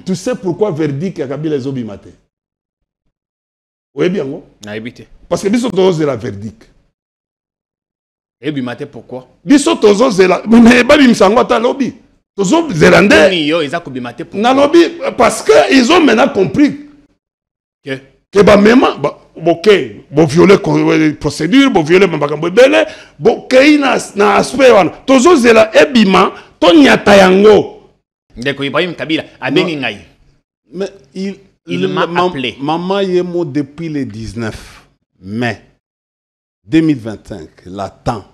Tu sais pourquoi verdict à Kabila les obimate? Oui, bien, non? Parce que Bissot c'est la verdict. Et bimate pourquoi? Bissot c'est la. Mais pas Bimsango ta lobby. Tozo zélandais. Na lobby parce que ils ont maintenant compris que bah même ok, bon violer procédure, bon violer mabakambo belé, bon kei na aspect wana. Tozo zela ebima to nyata yango. Ndeko Ibrahim Kabila abengi ngai. Mais il m'a appelé. Maman Yemo depuis le 19 mai 2025 l'attend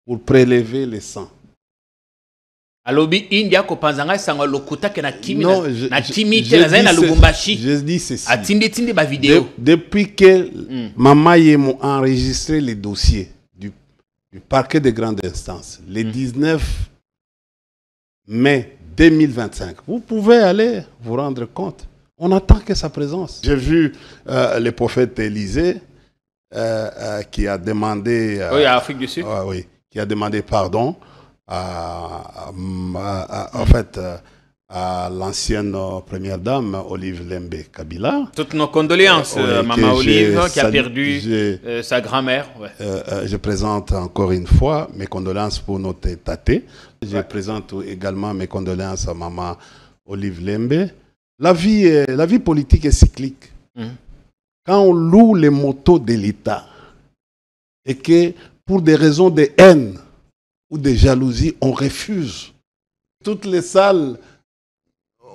pour prélever le sang. Alobi India ko panzanga sanga lokuta ke na kimi na timite je na zaina Lubumbashi. Je dis ceci. Atindi ba vidéo. Depuis que Maman Yemo a enregistré les dossiers du parquet de grande instance le 19 mai 2025, vous pouvez aller vous rendre compte. On attend que sa présence. J'ai vu le prophète Élisée qui a demandé... oui, à Afrique du Sud. Oui, qui a demandé pardon en fait, à l'ancienne première dame, Olive Lembe Kabila. Toutes nos condoléances, Maman Olive, qui a perdu sa grand-mère. Ouais. Je présente encore une fois mes condoléances pour notre taté. Je présente également mes condoléances à Maman Olive Lembe. La vie politique est cyclique. Quand on loue les motos de l'État et que pour des raisons de haine ou de jalousie, on refuse. Toutes les salles,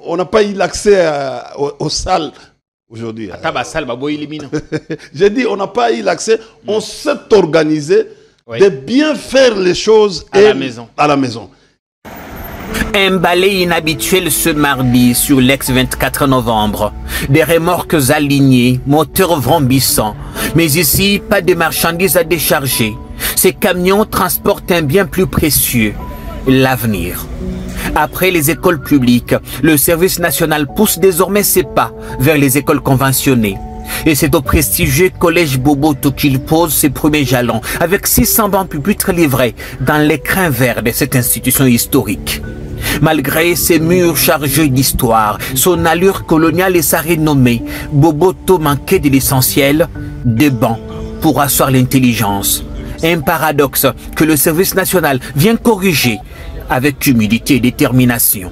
on n'a pas eu l'accès aux salles aujourd'hui. J'ai dit, on n'a pas eu l'accès. On s'est organisé de bien faire les choses à la maison. Un balai inhabituel ce mardi sur l'ex-24 novembre. Des remorques alignées, moteurs vrombissants. Mais ici, pas de marchandises à décharger. Ces camions transportent un bien plus précieux, l'avenir. Après les écoles publiques, le service national pousse désormais ses pas vers les écoles conventionnées. Et c'est au prestigieux collège Boboto qu'il pose ses premiers jalons, avec 600 bancs pupitres livrés dans l'écrin vert de cette institution historique. Malgré ses murs chargés d'histoire, son allure coloniale et sa renommée, Boboto manquait de l'essentiel, des bancs pour asseoir l'intelligence. Un paradoxe que le service national vient corriger avec humilité et détermination.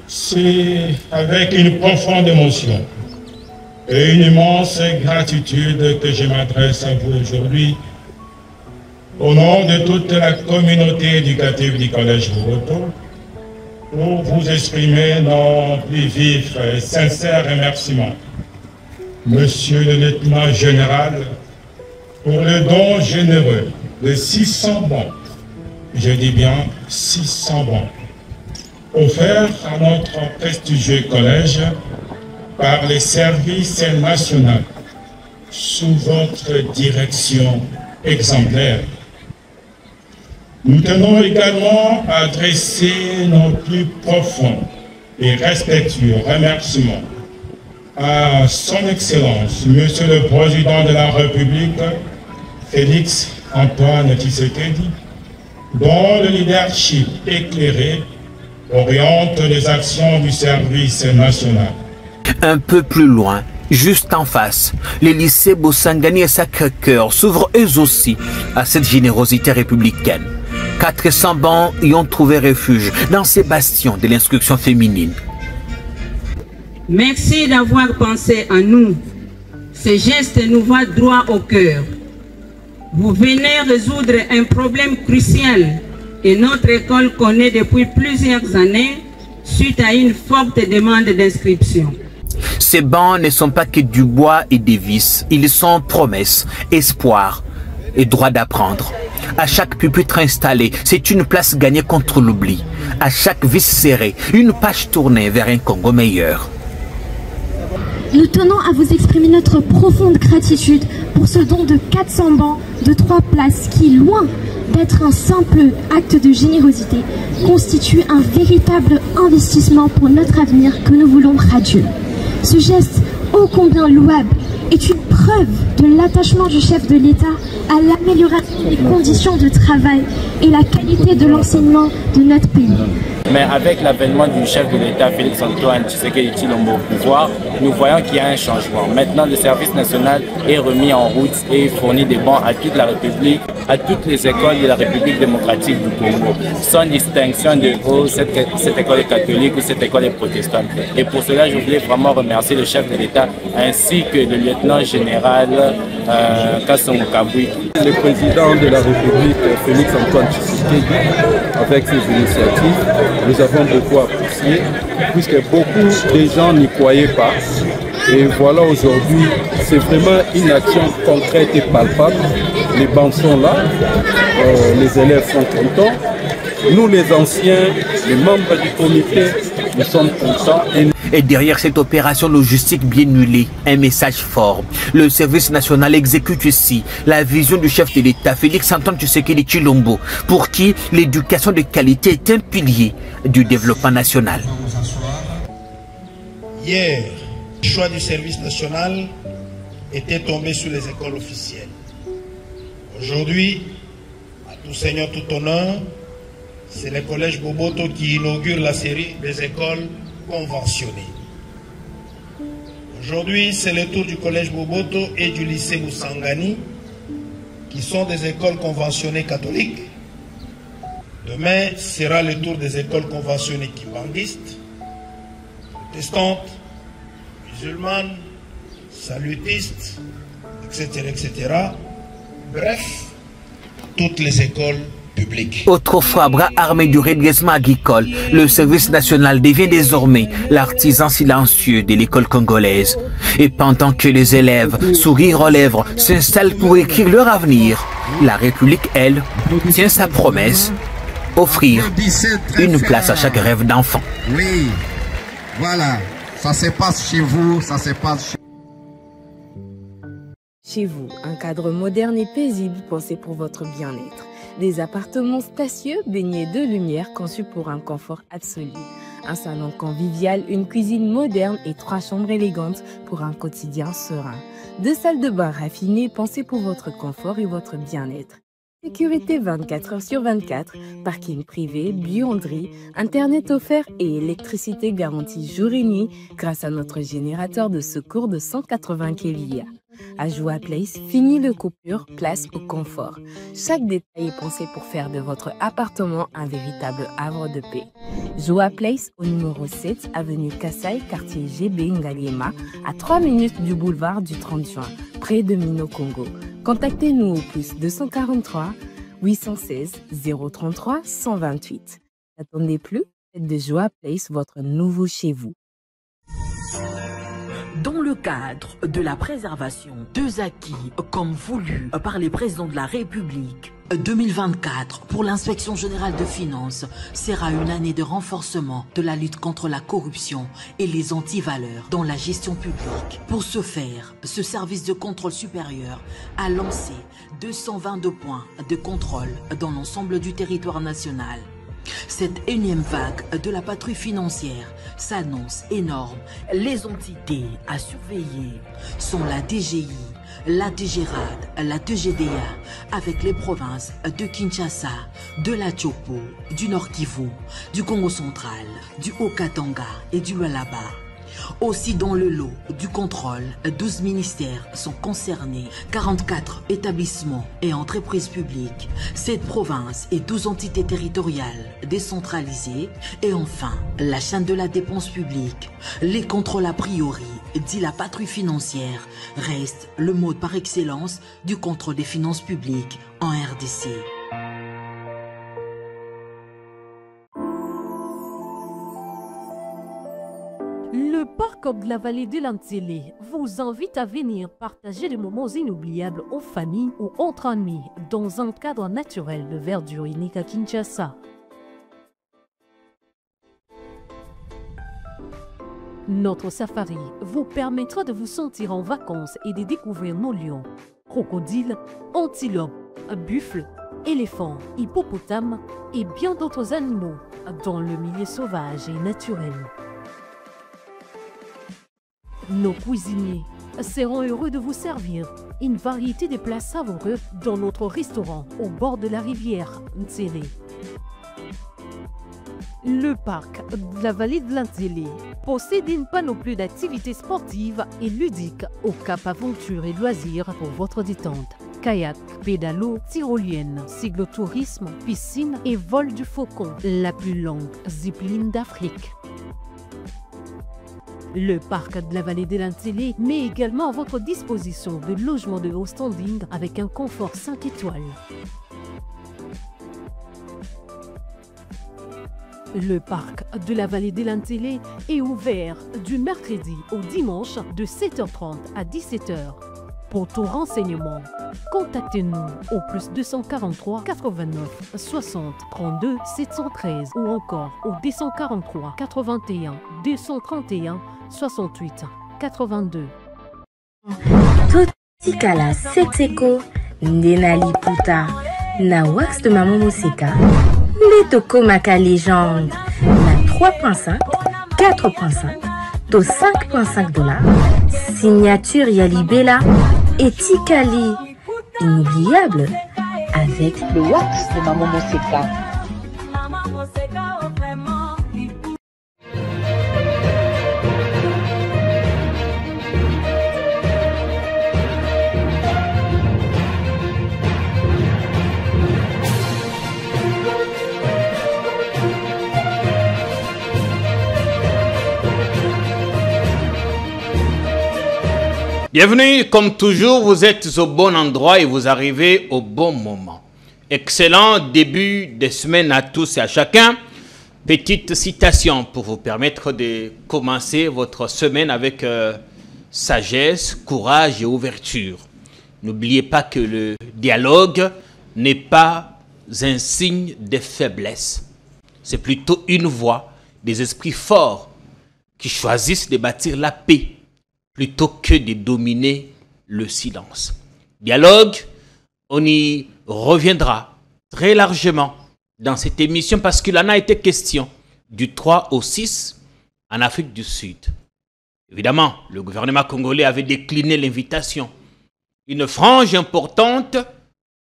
C'est avec une profonde émotion et une immense gratitude que je m'adresse à vous aujourd'hui au nom de toute la communauté éducative du Collège Boboto pour vous exprimer nos plus vifs et sincères remerciements. Monsieur le lieutenant général, pour le don généreux de 600 bons, je dis bien 600 bons, offerts à notre prestigieux collège par les services nationaux sous votre direction exemplaire. Nous tenons également à adresser nos plus profonds et respectueux remerciements à son Excellence, Monsieur le Président de la République, Félix Antoine Tshisekedi, dont le leadership éclairé oriente les actions du service national. Un peu plus loin, juste en face, les lycées Bossangani et Sacré-Cœur s'ouvrent eux aussi à cette générosité républicaine. 400 bancs y ont trouvé refuge dans ces bastions de l'instruction féminine. Merci d'avoir pensé à nous. Ce geste nous va droit au cœur. Vous venez résoudre un problème crucial et notre école connaît depuis plusieurs années suite à une forte demande d'inscription. Ces bancs ne sont pas que du bois et des vis. Ils sont promesses, espoir et droit d'apprendre. À chaque pupitre installé, c'est une place gagnée contre l'oubli. À chaque vis serrée, une page tournée vers un Congo meilleur. Nous tenons à vous exprimer notre profonde gratitude pour ce don de 400 bancs de 3 places qui, loin d'être un simple acte de générosité, constitue un véritable investissement pour notre avenir que nous voulons radieux. Ce geste ô combien louable est une preuve preuve de l'attachement du chef de l'État à l'amélioration des conditions de travail et la qualité de l'enseignement de notre pays. Mais avec l'avènement du chef de l'État, Félix-Antoine Tshisekedi Tshilombo au pouvoir, nous voyons qu'il y a un changement. Maintenant, le service national est remis en route et fournit des bancs à toute la République, à toutes les écoles de la République démocratique du Congo, sans distinction de cette école est catholique ou cette école est protestante. Et pour cela, je voulais vraiment remercier le chef de l'État ainsi que le lieutenant général Kasson Kabui. Le président de la République, Félix-Antoine Tshisekedi, avec ses initiatives, nous avons beaucoup apprécié, puisque beaucoup de gens n'y croyaient pas. Et voilà, aujourd'hui, c'est vraiment une action concrète et palpable. Les bancs sont là, les élèves sont contents. Nous, les anciens, les membres du comité, nous sommes contents. Et derrière cette opération logistique bien huilée, un message fort. Le service national exécute ici la vision du chef de l'État, Félix-Antoine Tshisekedi Tshilombo, pour qui l'éducation de qualité est un pilier du développement national. Hier, le choix du service national était tombé sur les écoles officielles. Aujourd'hui, à tout seigneur, tout honneur, c'est le collège Boboto qui inaugure la série des écoles conventionnées. Aujourd'hui, c'est le tour du collège Boboto et du lycée Moussangani, qui sont des écoles conventionnées catholiques. Demain sera le tour des écoles conventionnées kibanguistes, protestantes, musulmanes, salutistes, etc., etc. Bref, toutes les écoles publiques. Autrefois bras armé du redressement agricole, le service national devient désormais l'artisan silencieux de l'école congolaise. Et pendant que les élèves, sourire aux lèvres, s'installent pour écrire leur avenir, la République, elle, tient sa promesse, offrir une place à chaque rêve d'enfant. Oui, voilà, ça se passe chez vous, ça se passe chez vous. Chez vous, un cadre moderne et paisible pensé pour votre bien-être. Des appartements spacieux baignés de lumière conçus pour un confort absolu. Un salon convivial, une cuisine moderne et 3 chambres élégantes pour un quotidien serein. 2 salles de bain raffinées pensées pour votre confort et votre bien-être. Sécurité 24 heures sur 24, parking privé, buanderie, internet offert et électricité garantie jour et nuit grâce à notre générateur de secours de 180 kVA. À Joa Place, fini le coupure, place au confort. Chaque détail est pensé pour faire de votre appartement un véritable havre de paix. Joa Place au numéro 7, avenue Kassai, quartier GB Ngaliema, à 3 minutes du boulevard du 30 juin, près de Mino Congo. Contactez-nous au plus 243 816 033 128. N'attendez plus, faites de Joa Place votre nouveau chez vous. Dans le cadre de la préservation des acquis comme voulu par les présidents de la République, 2024 pour l'inspection générale de finances sera une année de renforcement de la lutte contre la corruption et les antivaleurs dans la gestion publique. Pour ce faire, ce service de contrôle supérieur a lancé 222 points de contrôle dans l'ensemble du territoire national. Cette énième vague de la patrouille financière s'annonce énorme. Les entités à surveiller sont la DGI, la DGRAD, la DGDA, avec les provinces de Kinshasa, de la Tchopo, du Nord Kivu, du Congo central, du Haut-Katanga et du Lualaba. Aussi dans le lot du contrôle, 12 ministères sont concernés, 44 établissements et entreprises publiques, 7 provinces et 12 entités territoriales décentralisées et enfin la chaîne de la dépense publique. Les contrôles a priori, dit la patrouille financière, restent le mode par excellence du contrôle des finances publiques en RDC. Le parc de la vallée de l'Antélé vous invite à venir partager des moments inoubliables en famille ou entre amis dans un cadre naturel de verdure unique à Kinshasa. Notre safari vous permettra de vous sentir en vacances et de découvrir nos lions, crocodiles, antilopes, buffles, éléphants, hippopotames et bien d'autres animaux dans le milieu sauvage et naturel. Nos cuisiniers seront heureux de vous servir une variété de plats savoureux dans notre restaurant au bord de la rivière Ntsélé. Le parc de la vallée de l'Antsélé possède une panoplie d'activités sportives et ludiques au Cap Aventure et Loisirs pour votre détente. Kayak, pédalo, tyrolienne, cyclotourisme, piscine et vol du faucon, la plus longue zipline d'Afrique. Le parc de la vallée de l'Antsélé met également à votre disposition de logements de haut standing avec un confort 5 étoiles. Le parc de la vallée de l'Antsélé est ouvert du mercredi au dimanche de 7h30 à 17h. Pour tout renseignement, contactez-nous au plus 243 89 60 32 713 ou encore au 243 81 231 68 82. Totikala Setseko Ndenali Puta na wax de Maman Moseka Letoko Maka légende na 3.5 4.5 to 5.5 $, signature Yalibela et Tikali inoubliable avec le wax de Maman Moseka. Bienvenue, comme toujours, vous êtes au bon endroit et vous arrivez au bon moment. Excellent début de semaine à tous et à chacun. Petite citation pour vous permettre de commencer votre semaine avec sagesse, courage et ouverture. N'oubliez pas que le dialogue n'est pas un signe de faiblesse. C'est plutôt une voix des esprits forts qui choisissent de bâtir la paix plutôt que de dominer le silence. Dialogue, on y reviendra très largement dans cette émission parce qu'il en a été question du 3 au 6 en Afrique du Sud. Évidemment, le gouvernement congolais avait décliné l'invitation. Une frange importante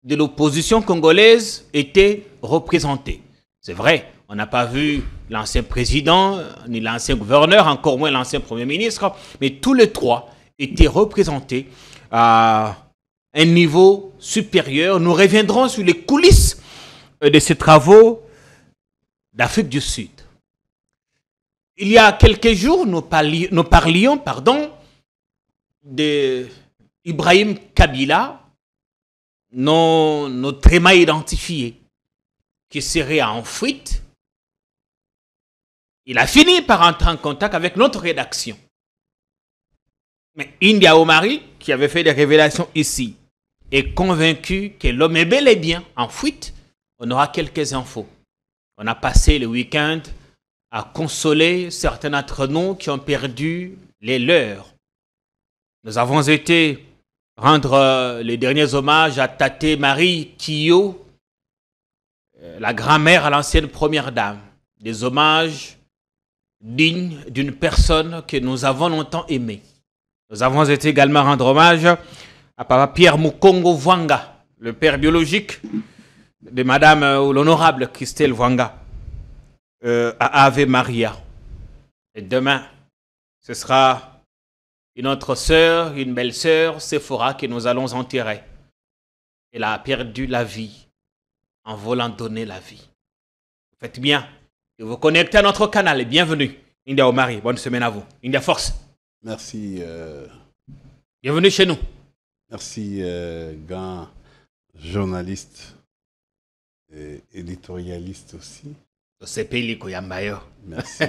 de l'opposition congolaise était représentée. C'est vrai, on n'a pas vu l'ancien président, ni l'ancien gouverneur, encore moins l'ancien premier ministre, mais tous les trois étaient représentés à un niveau supérieur. Nous reviendrons sur les coulisses de ces travaux d'Afrique du Sud. Il y a quelques jours, nous parlions d'Ibrahim Kabila, notre éma identifié, qui serait en fuite. Il a fini par entrer en contact avec notre rédaction. Mais India Omari, qui avait fait des révélations ici, est convaincu que l'homme est bel et bien en fuite. On aura quelques infos. On a passé le week-end à consoler certains d'entre nous qui ont perdu les leurs. Nous avons été rendre les derniers hommages à Tate Marie Kio, la grand-mère à l'ancienne première dame. Des hommages dignes d'une personne que nous avons longtemps aimée. Nous avons été également rendre hommage à Papa Pierre Mukongo Vwanga, le père biologique de Madame l'honorable Christelle Vwanga, à Ave Maria. Et demain, ce sera une autre sœur, une belle sœur, Sephora, que nous allons enterrer. Elle a perdu la vie en voulant donner la vie. Vous faites bien de vous connecter à notre canal et bienvenue. India Omari, bonne semaine à vous. India Force. Merci. Bienvenue chez nous. Merci, grand journaliste et éditorialiste aussi. Merci.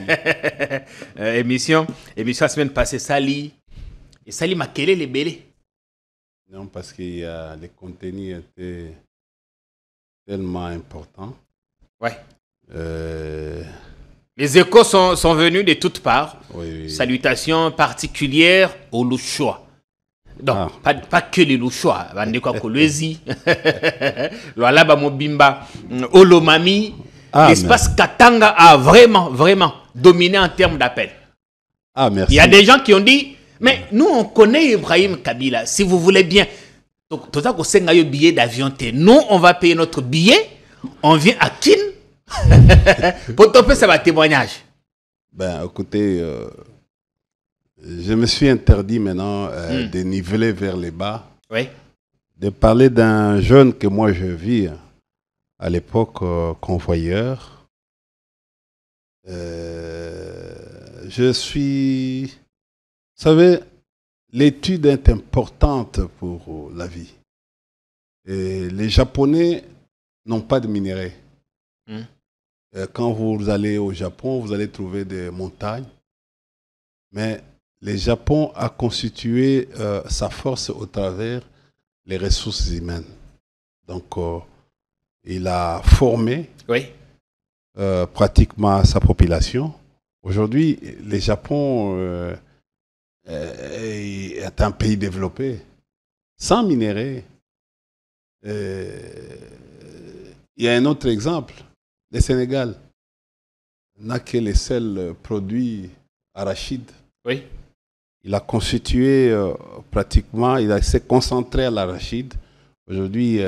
émission la semaine passée, Sali. Et Sali m'a quel les bélés. Non, parce que les contenus étaient tellement importants. Ouais. Les échos sont venus de toutes parts. Oui. Salutations particulières aux Louchois. Non, pas que les Louchois. Kolwezi, Loalaba Mobimba, Olomami. L'espace Katanga a vraiment dominé en termes d'appel. Ah, merci. Il y a des gens qui ont dit Mais nous, on connaît Ibrahim Kabila. Si vous voulez bien, donc, tout ça, qu'on sait un billet d'avion, nous, on va payer notre billet. On vient à Kin. Pour topper, ça va témoignage. Ben, écoutez, je me suis interdit maintenant de niveler vers les bas. Oui. De parler d'un jeune que moi je vis à l'époque, convoyeur. Je suis... Vous savez, l'étude est importante pour la vie. Et les Japonais n'ont pas de minerais. Quand vous allez au Japon, vous allez trouver des montagnes. Mais le Japon a constitué sa force au travers les ressources humaines. Donc, il a formé pratiquement sa population. Aujourd'hui, le Japon est un pays développé, sans minerais. Il y a un autre exemple, le Sénégal n'a que les seuls produits arachides. Oui. Il a constitué pratiquement, il s'est concentré à l'arachide. Aujourd'hui,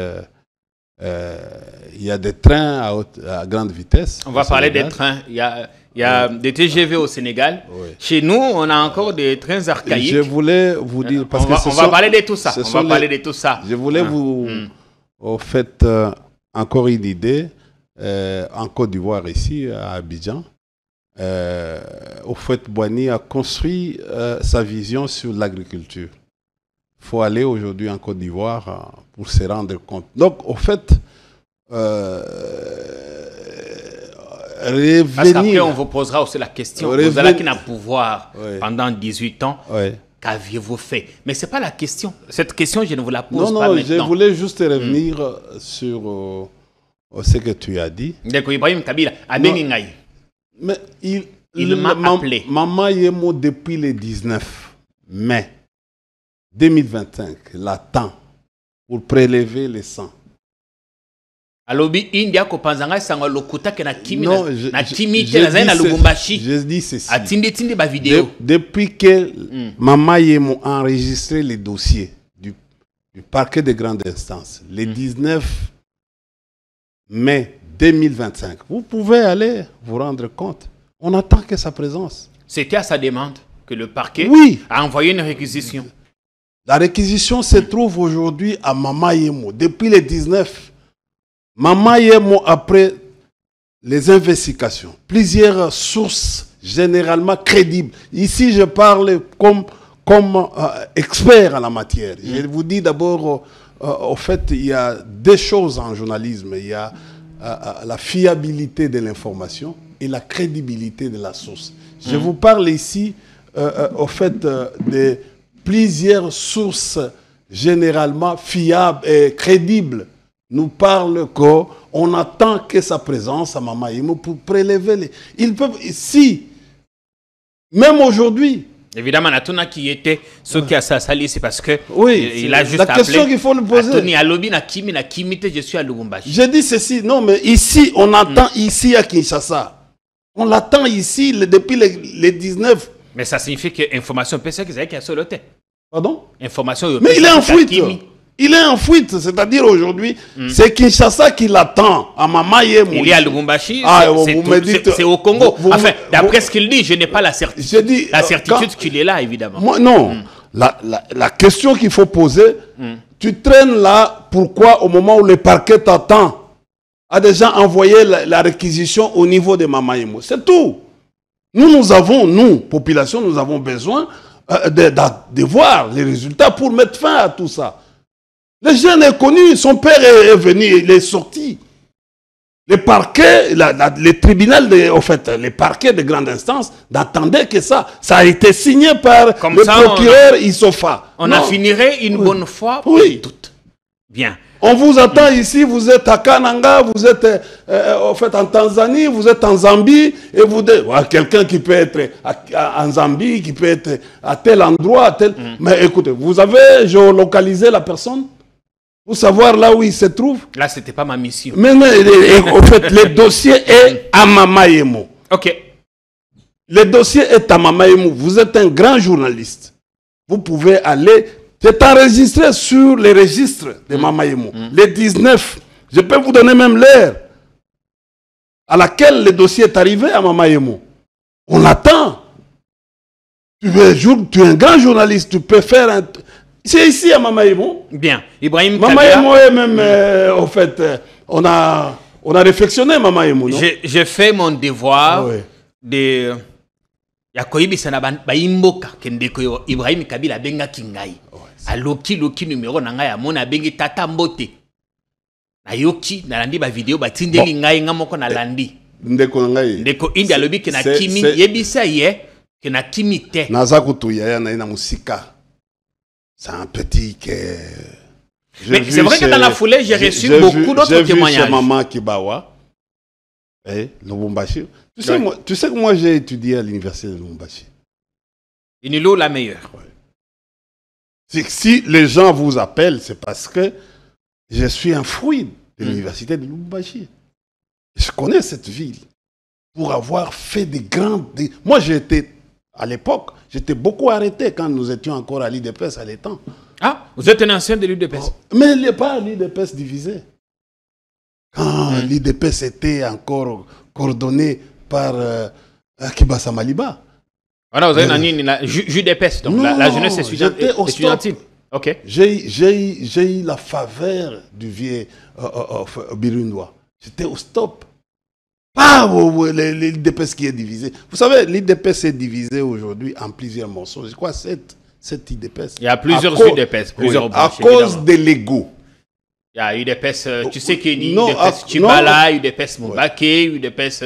il y a des trains à grande vitesse. On va parler des trains. Il y a des TGV au Sénégal. Oui. Chez nous, on a encore des trains archaïques. Je voulais vous dire... Parce on va parler de tout ça. On va parler de tout ça. Je voulais vous... Au fait, encore une idée. En Côte d'Ivoire, ici, à Abidjan, au fait, Boigny a construit sa vision sur l'agriculture. Il faut aller aujourd'hui en Côte d'Ivoire pour se rendre compte. Donc, au fait, revenir... Parce qu'après, on vous posera aussi la question. Vous allez qui pouvoir pendant 18 ans. Qu'aviez-vous fait? Mais ce n'est pas la question. Cette question, je ne vous la pose pas maintenant. Je voulais juste revenir sur ce que tu as dit. D'accord, Ibrahim Kabila. Mais il m'a appelé. Maman Yemo, depuis le 19 mai 2025, l'attend pour prélever le sang. Alobi India ko panzanga sanga lokuta ke na kimi na timite na zaina Lubumbashi. Je dis ceci. Atindi ba vidéo. Depuis que Maman Yemo a enregistré les dossiers du parquet de grande instance, le 19 mai 2025, vous pouvez aller vous rendre compte. On attend que sa présence. C'était à sa demande que le parquet a envoyé une réquisition. La réquisition se trouve aujourd'hui à Maman Yemo. Depuis le 19, Maman Yemo, après les investigations, plusieurs sources généralement crédibles. Ici, je parle comme expert en la matière. Je vous dis d'abord, au fait, il y a deux choses en journalisme. Il y a la fiabilité de l'information et la crédibilité de la source. Je vous parle ici, au fait, de plusieurs sources généralement fiables et crédibles nous parlent qu'on attend que sa présence à Maman Yemo pour prélever les... Ils peuvent, si, même aujourd'hui... Évidemment, Natuna qui était ce qui a sali, c'est parce que il a juste la question qu'il faut lui poser. Tony Alobi na kimite, je suis à Lubumbashi. Je dis ceci, non, mais ici, on attend ici à Kinshasa. On l'attend ici depuis les 19. Mais ça signifie que l'information peut être qu'il y a soloté. Pardon? Information. Mais il est en fuite. Il est en fuite, c'est-à-dire aujourd'hui, c'est Kinshasa qui l'attend, à Maman Yemo. Il est à Lubumbashi, c'est au Congo. Enfin, d'après ce qu'il dit, je n'ai pas la certitude. La certitude qu'il est là, évidemment. Moi, non. La question qu'il faut poser, tu traînes là, pourquoi au moment où le parquet t'attend, a déjà envoyé la réquisition au niveau de Maman Yemo? C'est tout. Nous avons, nous, population, nous avons besoin de voir les résultats pour mettre fin à tout ça. Le jeune est connu, son père est venu, il est sorti. Le parquet, le tribunal, au fait, les parquets de grande instance n'attendaient que ça. Ça a été signé par le procureur Issofa. On a finirait une bonne fois pour toutes. Bien. On vous attend ici, vous êtes à Kananga, vous êtes au fait, en Tanzanie, vous êtes en Zambie, et vous quelqu'un qui peut être en Zambie, qui peut être à tel endroit, à tel... Mais écoutez, vous avez géolocalisé la personne pour savoir là où il se trouve? Là, ce n'était pas ma mission. Mais en fait, le dossier est à Maman Yemo. Ok. Le dossier est à Maman Yemo. Vous êtes un grand journaliste. vous pouvez aller. C'est enregistré sur les registres de Mama Yemo. Les 19. Je peux vous donner même l'heure à laquelle le dossier est arrivé à Mama Yemo. On attend. Tu es un grand journaliste, tu peux faire un... C'est ici à Mama Yemo. Bien. Ibrahim Mama Yemo est même, en fait, on a réflexionné Mama Yemo, non? J'ai fait mon devoir de... Yakoyibisana baimboka kendeko Ibrahim Kabila benga kingai. Aloki numéro na ngai amona bengi tata mbote. Na yoki na landi ba vidéo ba tindeli ngai ngamoko na landi. Ndeko ngai. Ndeko India lobi ke na kimi yebisa ye ke na kimi te. Naza kutuya na musika. C'est un petit que... Mais c'est vrai que dans la foulée, j'ai reçu beaucoup d'autres témoignages. J'ai vu chez Maman Kibawa, Lubumbashi. Tu sais que moi, j'ai étudié à l'université de Lubumbashi. Inilo, la meilleure. Si les gens vous appellent, c'est parce que je suis un fruit de l'université de Lubumbashi. Je connais cette ville pour avoir fait des grandes... Moi, j'étais, à l'époque, j'étais beaucoup arrêté quand nous étions encore à l'IDPS à l'étang. Ah, vous êtes un ancien de l'IDPS. Mais il n'est pas l'IDPS divisé. Quand l'IDPS était encore coordonné par Kibasa Maliba. Alors, vous avez la JUDPS, donc la jeunesse estudiantine. Ok. J'ai eu la faveur du vieux Birundois. J'étais au stop. Pas l'IDPS qui est divisé. Vous savez, l'IDPS est divisé aujourd'hui en plusieurs morceaux. Je crois 7 IDPS. Il y a plusieurs UDPS, plusieurs branches. À cause des Légaux. Il y a UDPS, tu sais qu'il y a UDPS Chibala, UDPS Mubake, UDPS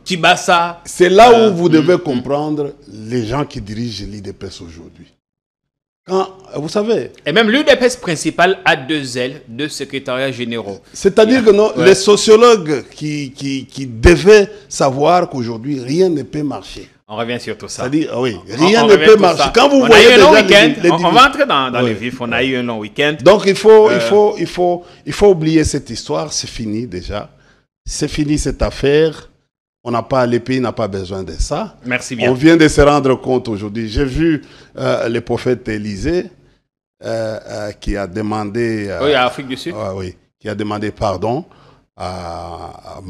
Kibasa. C'est là où vous devez comprendre les gens qui dirigent l'IDPS aujourd'hui. Vous savez... Et même l'UDPS principal a 2 ailes, 2 secrétariats généraux. C'est-à-dire que non, les sociologues qui devaient savoir qu'aujourd'hui, rien ne peut marcher. On revient sur tout ça. C'est-à-dire, oui, rien ne peut marcher. Quand vous voyez un long week-end, on va entrer dans les vifs, on a eu un long week-end. Donc il faut oublier cette histoire, c'est fini déjà. C'est fini cette affaire. Le pays n'a pas besoin de ça. Merci bien. On vient de se rendre compte aujourd'hui. J'ai vu le prophète Élisée qui a demandé... oui, à Afrique du Sud. Oui, qui a demandé pardon à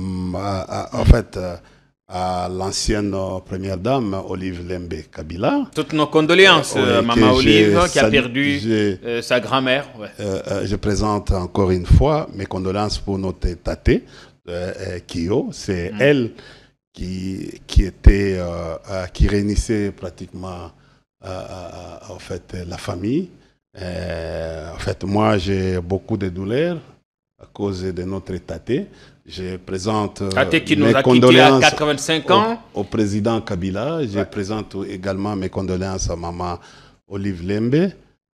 l'ancienne première dame, Olive Lembe Kabila. Toutes nos condoléances, Maman Olive, qui a perdu sa grand-mère. Je présente encore une fois mes condoléances pour notre taté, Kyo. C'est elle qui réunissait pratiquement en fait, la famille. En fait, moi, j'ai beaucoup de douleurs à cause de notre taté. Je présente qui nous mes a condoléances quittés à 85 ans. au président Kabila. Je présente également mes condoléances à Maman Olive Lembe.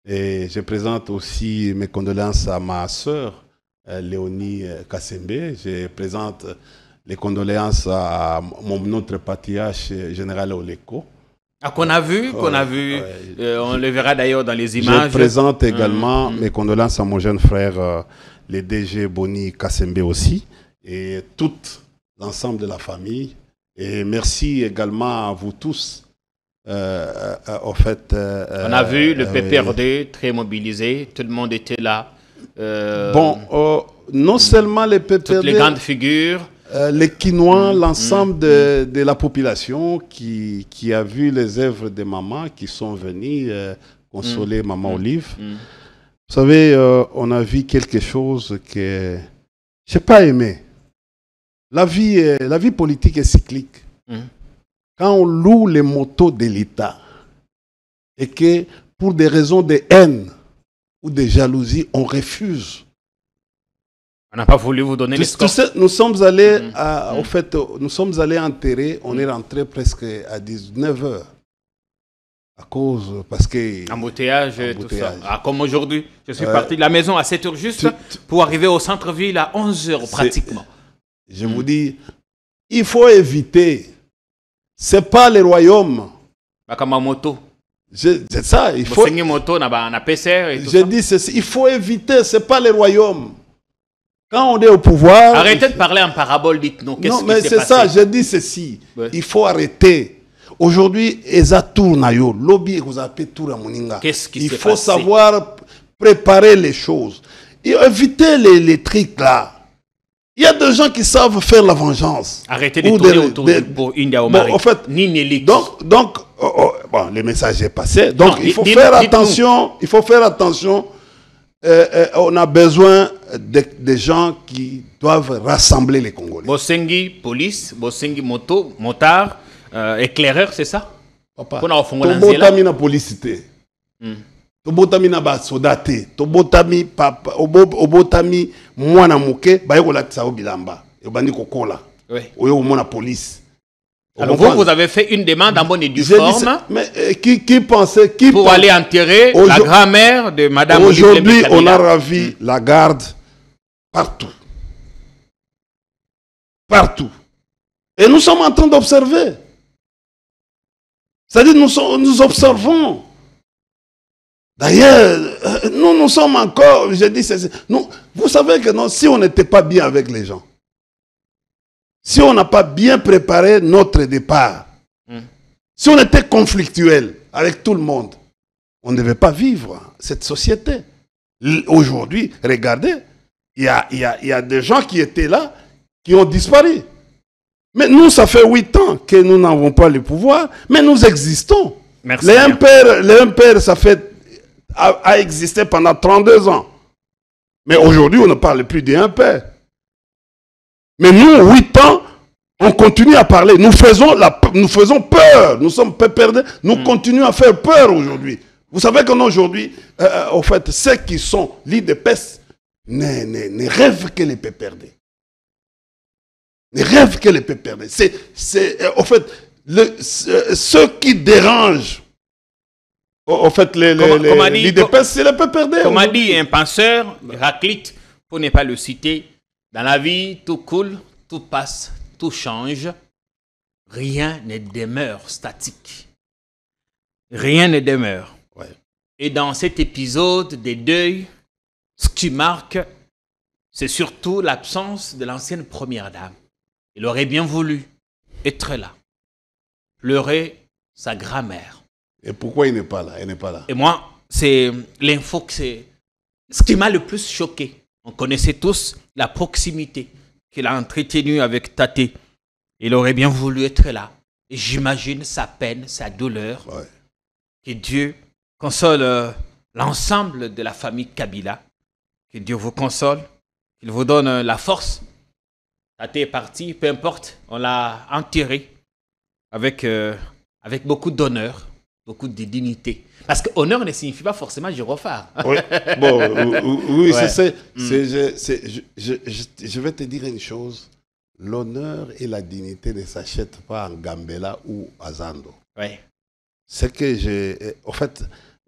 Et je présente aussi mes condoléances à ma sœur, Léonie Kassembe. Je présente les condoléances à notre patriarche général Oleko. Qu'on a vu, on le verra d'ailleurs dans les images. Je présente également mes condoléances à mon jeune frère, le DG Boni Kassembe aussi, et tout l'ensemble de la famille. Et merci également à vous tous. En fait, on a vu le PPRD très mobilisé, tout le monde était là. Non seulement les PPRD, toutes les grandes figures. Les Quinois, l'ensemble de la population qui a vu les œuvres de maman qui sont venus consoler Maman Olive. Vous savez, on a vu quelque chose que je n'ai pas aimé. La vie politique est cyclique. Quand on loue les motos de l'État et que pour des raisons de haine ou de jalousie, on refuse. On n'a pas voulu vous donner les scores. Nous sommes allés, en fait, nous sommes allés enterrer, on est rentré presque à 19 h. À cause, parce que... Embouteillage, tout ça. Ah, comme aujourd'hui, je suis parti de la maison à 7 h juste pour arriver au centre-ville à 11 h pratiquement. Je vous dis, il faut éviter. Ce n'est pas le royaume. C'est ça, il faut... Je dis ceci, il faut éviter, ce n'est pas le royaume. Quand on est au pouvoir... Arrêtez de parler en parabole, dites-nous. Non, mais c'est ça, je dis ceci. Il faut arrêter. Aujourd'hui, Eza Tournayo, lobby vous appelez Touramoninga. Qu'est-ce qui Il s'est faut passé? savoir préparer les choses. Et éviter les trucs là. Il y a des gens qui savent faire la vengeance. Arrêtez de tourner autour du pot, India Omari. Bon, en fait, donc bon, le message est passé. Donc, Non, il faut faire attention. Il faut faire attention. On a besoin de gens qui doivent rassembler les Congolais. Bosengi, police, Bosengi, moto, motard, éclaireur, c'est ça? Papa, Tobotami na policité. Tobotami na ba soldate. Tobotami papa, obotami mwana muke, ba yoko latisa obilamba. Yobandi kokola. Oui. Oyo mona police. Alors vous avez fait une demande en bonne et due forme. Mais qui pensait pour aller enterrer la grand-mère de Madame. Aujourd'hui, on a ravi la garde partout. Partout. Et nous sommes en train d'observer. C'est-à-dire nous observons. D'ailleurs, nous sommes encore, je dis, vous savez que non, si on n'était pas bien avec les gens, si on n'a pas bien préparé notre départ, si on était conflictuel avec tout le monde, on ne devait pas vivre cette société. Aujourd'hui, regardez, il y a des gens qui étaient là, qui ont disparu. Mais nous, ça fait 8 ans que nous n'avons pas le pouvoir, mais nous existons. Merci. Les MPR, ça a existé pendant 32 ans. Mais aujourd'hui, on ne parle plus des MPR. Mais nous, 8 ans, on continue à parler. Nous faisons peur. Nous sommes perdus. Nous continuons à faire peur aujourd'hui. Vous savez qu'aujourd'hui, en fait, ceux qui sont l'IDPS ne rêvent que les péperdés. Ne rêvent que les péperdés. En fait, ceux qui dérangent, en fait, l'IDPS, c'est les péperdés. Comme a dit un penseur, Héraclite, pour ne pas le citer, dans la vie, tout coule, tout passe, tout change. Rien ne demeure statique. Rien ne demeure. Ouais. Et dans cet épisode des deuils, ce qui marque, c'est surtout l'absence de l'ancienne première dame. Il aurait bien voulu être là, pleurer sa grand-mère. Et pourquoi il n'est pas là? Elle n'est pas là. Et moi, c'est l'info que c'est ce qui m'a le plus choqué. On connaissait tous la proximité qu'il a entretenue avec Tate. Il aurait bien voulu être là. Et j'imagine sa peine, sa douleur. Ouais. Que Dieu console l'ensemble de la famille Kabila. Que Dieu vous console. Qu'il vous donne la force. Tate est parti, peu importe. On l'a enterré avec beaucoup d'honneur, beaucoup de dignité. Parce que honneur ne signifie pas forcément gyrophare. Oui, bon, oui, ouais. Je vais te dire une chose. L'honneur et la dignité ne s'achètent pas en Gambela ou à Zando. Oui. C'est que en fait,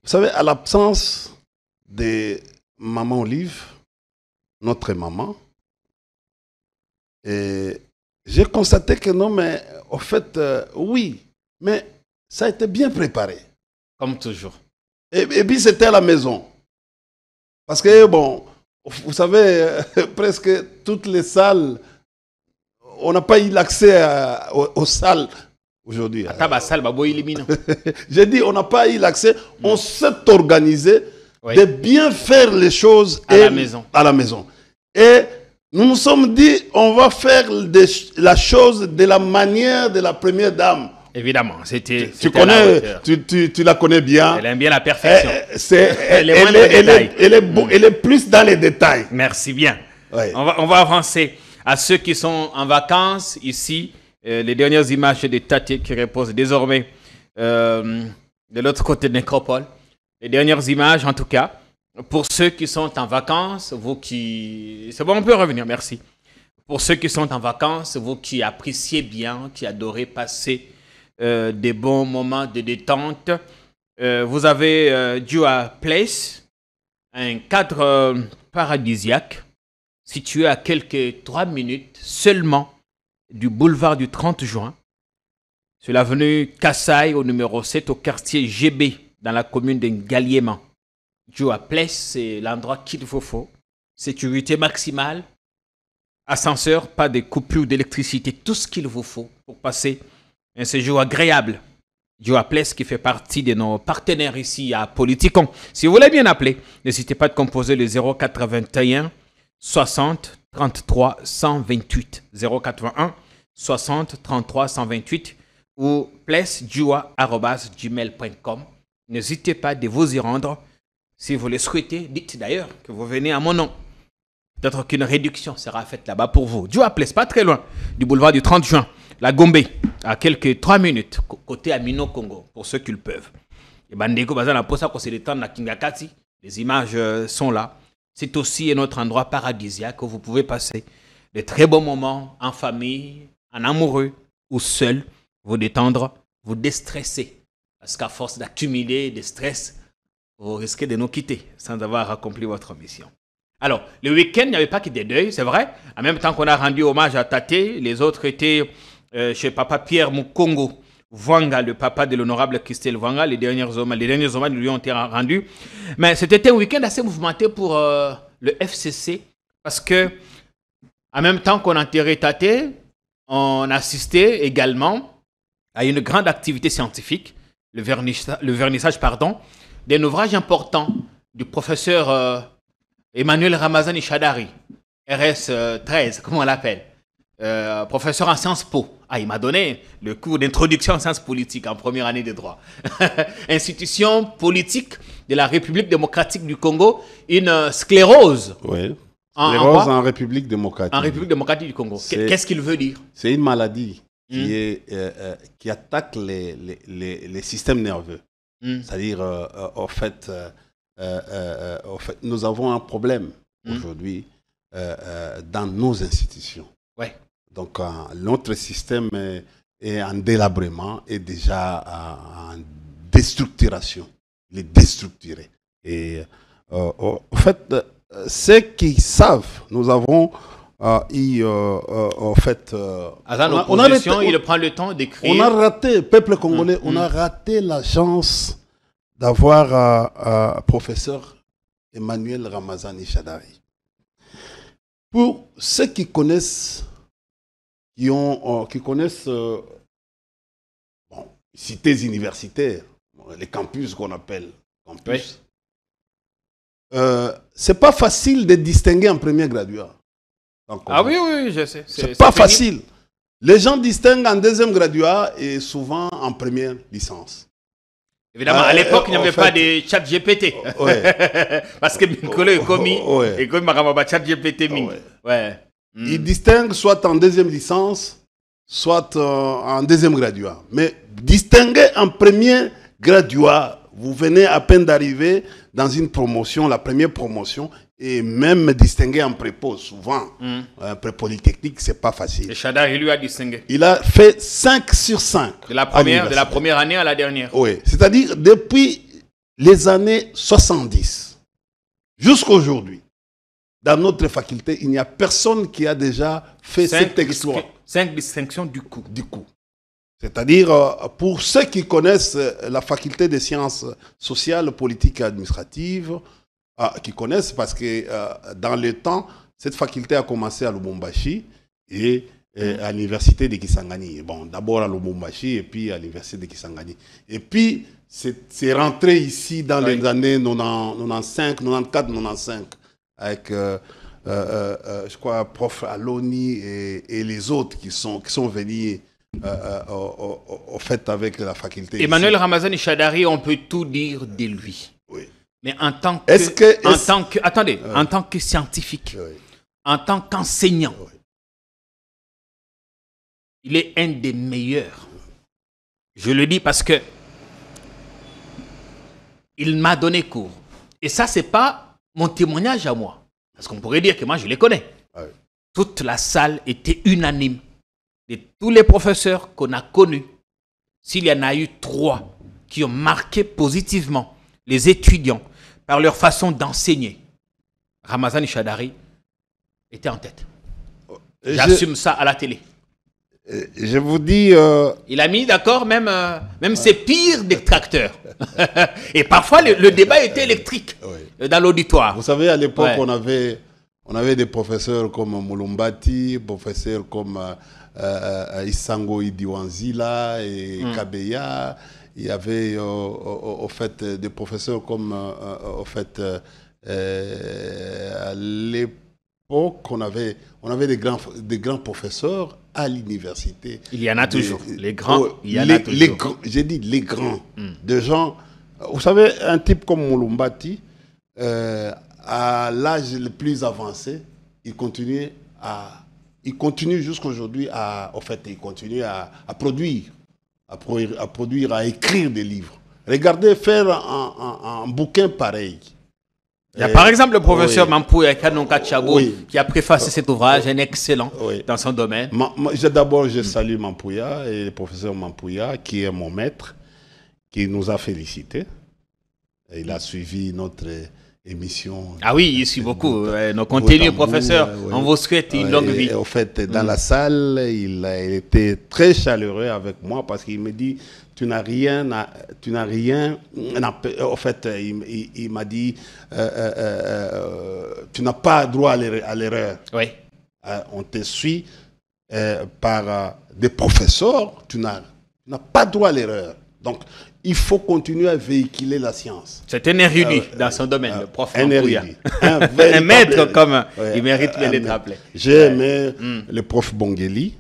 vous savez, à l'absence de Maman Olive, notre maman, j'ai constaté que non, mais en fait, oui, mais ça a été bien préparé. Comme toujours. Et puis c'était à la maison. Parce que, bon, vous savez, presque toutes les salles, on n'a pas eu l'accès aux salles aujourd'hui. J'ai dit, on n'a pas eu l'accès. On s'est organisé de bien faire les choses à la maison. Et nous nous sommes dit, on va faire la chose de la manière de la première dame. Évidemment, c'était. Tu la connais bien. Elle aime bien la perfection. Elle est plus dans les détails. Merci bien. Ouais. On va avancer. À ceux qui sont en vacances ici, les dernières images de Tate qui reposent désormais de l'autre côté de Nécropole. Les dernières images, en tout cas, pour ceux qui sont en vacances, vous qui... C'est bon, on peut revenir, merci. Pour ceux qui sont en vacances, vous qui appréciez bien, qui adorez passer des bons moments de détente, vous avez Dua Place, un cadre paradisiaque, situé à quelques 3 minutes seulement du boulevard du 30 juin, sur l'avenue Kassai au numéro 7 au quartier GB dans la commune de Ngaliema. Dua Place, c'est l'endroit qu'il vous faut. Sécurité maximale, ascenseur, pas de coupure d'électricité, tout ce qu'il vous faut pour passer un séjour agréable Joe Pless qui fait partie de nos partenaires ici à Politicon. Si vous voulez bien appeler, n'hésitez pas à composer le 081 60 33 128. 081 60 33 128 ou plessjua@gmail.com. N'hésitez pas de vous y rendre. Si vous le souhaitez, dites d'ailleurs que vous venez à mon nom. Peut-être qu'une réduction sera faite là-bas pour vous. Joa Pless, pas très loin du boulevard du 30 juin. La Gombe, à quelques 3 minutes, côté Amino Congo, pour ceux qui le peuvent. Et Bandeko, c'est le temps de Kingakati. Les images sont là. C'est aussi un autre endroit paradisiaque où vous pouvez passer de très bons moments en famille, en amoureux ou seul, vous détendre, vous déstresser. Parce qu'à force d'accumuler des stress, vous risquez de nous quitter sans avoir accompli votre mission. Alors, le week-end, il n'y avait pas que des deuils, c'est vrai. En même temps qu'on a rendu hommage à Tate, les autres étaient chez Papa Pierre Mukongo Vwanga, le papa de l'honorable Christelle Vwanga. Les derniers hommages lui ont été rendus. Mais c'était un week-end assez mouvementé pour le FCC parce que, en même temps qu'on enterrait Tate, on assistait également à une grande activité scientifique, le vernissage d'un ouvrage important du professeur Emmanuel Ramazani Chadari, RS 13, comment on l'appelle, professeur en Sciences Po. Ah, il m'a donné le cours d'introduction en sciences politiques en première année de droit. Institution politique de la République démocratique du Congo, une sclérose. Oui. Sclérose en République démocratique. En République démocratique du Congo. Qu'est-ce qu'il veut dire? C'est une maladie qui attaque les systèmes nerveux. C'est-à-dire, en fait, nous avons un problème aujourd'hui dans nos institutions. Ouais. Donc, notre système est en délabrement et déjà en déstructuration. Il est déstructuré. Et en fait, ceux qui savent, nous avons en fait... il prend le temps d'écrire. On a raté, peuple congolais, on a raté la chance d'avoir professeur Emmanuel Ramazani Chadari. Pour ceux qui connaissent, qui connaissent cités universitaires, les campus qu'on appelle campus, c'est pas facile de distinguer en premier graduat. Ah oui, je sais. C'est pas facile. Les gens distinguent en deuxième graduat et souvent en première licence. Évidemment, à l'époque, il n'y avait pas de chat GPT. Parce que Mikolo est commis. Et comme il chat GPT. Ils distinguent soit en deuxième licence, soit en deuxième graduat. Mais distinguer en premier graduat, vous venez à peine d'arriver dans une promotion, la première promotion, et même distinguer en prépo, souvent, pré-polytechnique, c'est pas facile. Et Chadari lui a distingué. Il a fait 5 sur 5. De la première année à la dernière. Oui, c'est-à-dire depuis les années 70 jusqu'à aujourd'hui, dans notre faculté, il n'y a personne qui a déjà fait cet exploit. 5 distinctions du coup. C'est-à-dire, pour ceux qui connaissent la faculté des sciences sociales, politiques et administratives, qui connaissent parce que dans le temps, cette faculté a commencé à Lubumbashi et à l'université de Kisangani. Bon, d'abord à Lubumbashi et puis à l'université de Kisangani. Et puis, c'est rentré ici dans les années 95, 94, 95 avec, je crois, prof Aloni et les autres qui sont venus au fait avec la faculté. Emmanuel ici. Ramazani Chadari, on peut tout dire de lui. Oui. Mais en tant que scientifique, en tant qu'enseignant, il est un des meilleurs. Je le dis parce que il m'a donné cours. Et ça, c'est pas mon témoignage à moi. Parce qu'on pourrait dire que moi, je les connais. Toute la salle était unanime. De tous les professeurs qu'on a connus, s'il y en a eu 3 qui ont marqué positivement les étudiants par leur façon d'enseigner, Ramazani Chadari était en tête. J'assume ça à la télé. Je vous dis... Il a mis d'accord même ses pires détracteurs. Et parfois, le débat était électrique dans l'auditoire. Vous savez, à l'époque, on avait des professeurs comme Mulumbati, professeurs comme Isango Idiwanzila et Kabeya. il y avait au fait des professeurs comme au fait à l'époque on avait des grands professeurs à l'université. Il y en a toujours. Les grands, il y en a toujours. J'ai dit les grands. Des gens, vous savez, un type comme Mulumbati, à l'âge le plus avancé, il continue jusqu'à aujourd'hui à produire, à écrire des livres. Regardez faire un bouquin pareil. Il y a par exemple le professeur Mampouya Kanonka Tchabo qui a préfacé cet ouvrage, un excellent dans son domaine. D'abord, je salue Mampouya et le professeur Mampouya qui est mon maître, qui nous a félicités. Il a suivi notre émission. Ah oui, il suit beaucoup nos contenus, professeur. On vous souhaite une longue vie. En fait, dans la salle, il était très chaleureux avec moi parce qu'il me dit tu n'as rien. En fait, il m'a dit tu n'as pas droit à l'erreur. Oui. On te suit par des professeurs, tu n'as pas droit à l'erreur. Donc, il faut continuer à véhiculer la science. C'est un érudit dans son domaine, le prof Mampouya. Un maître comme il mérite bien d'être appelé. J'ai aimé le prof Bongeli,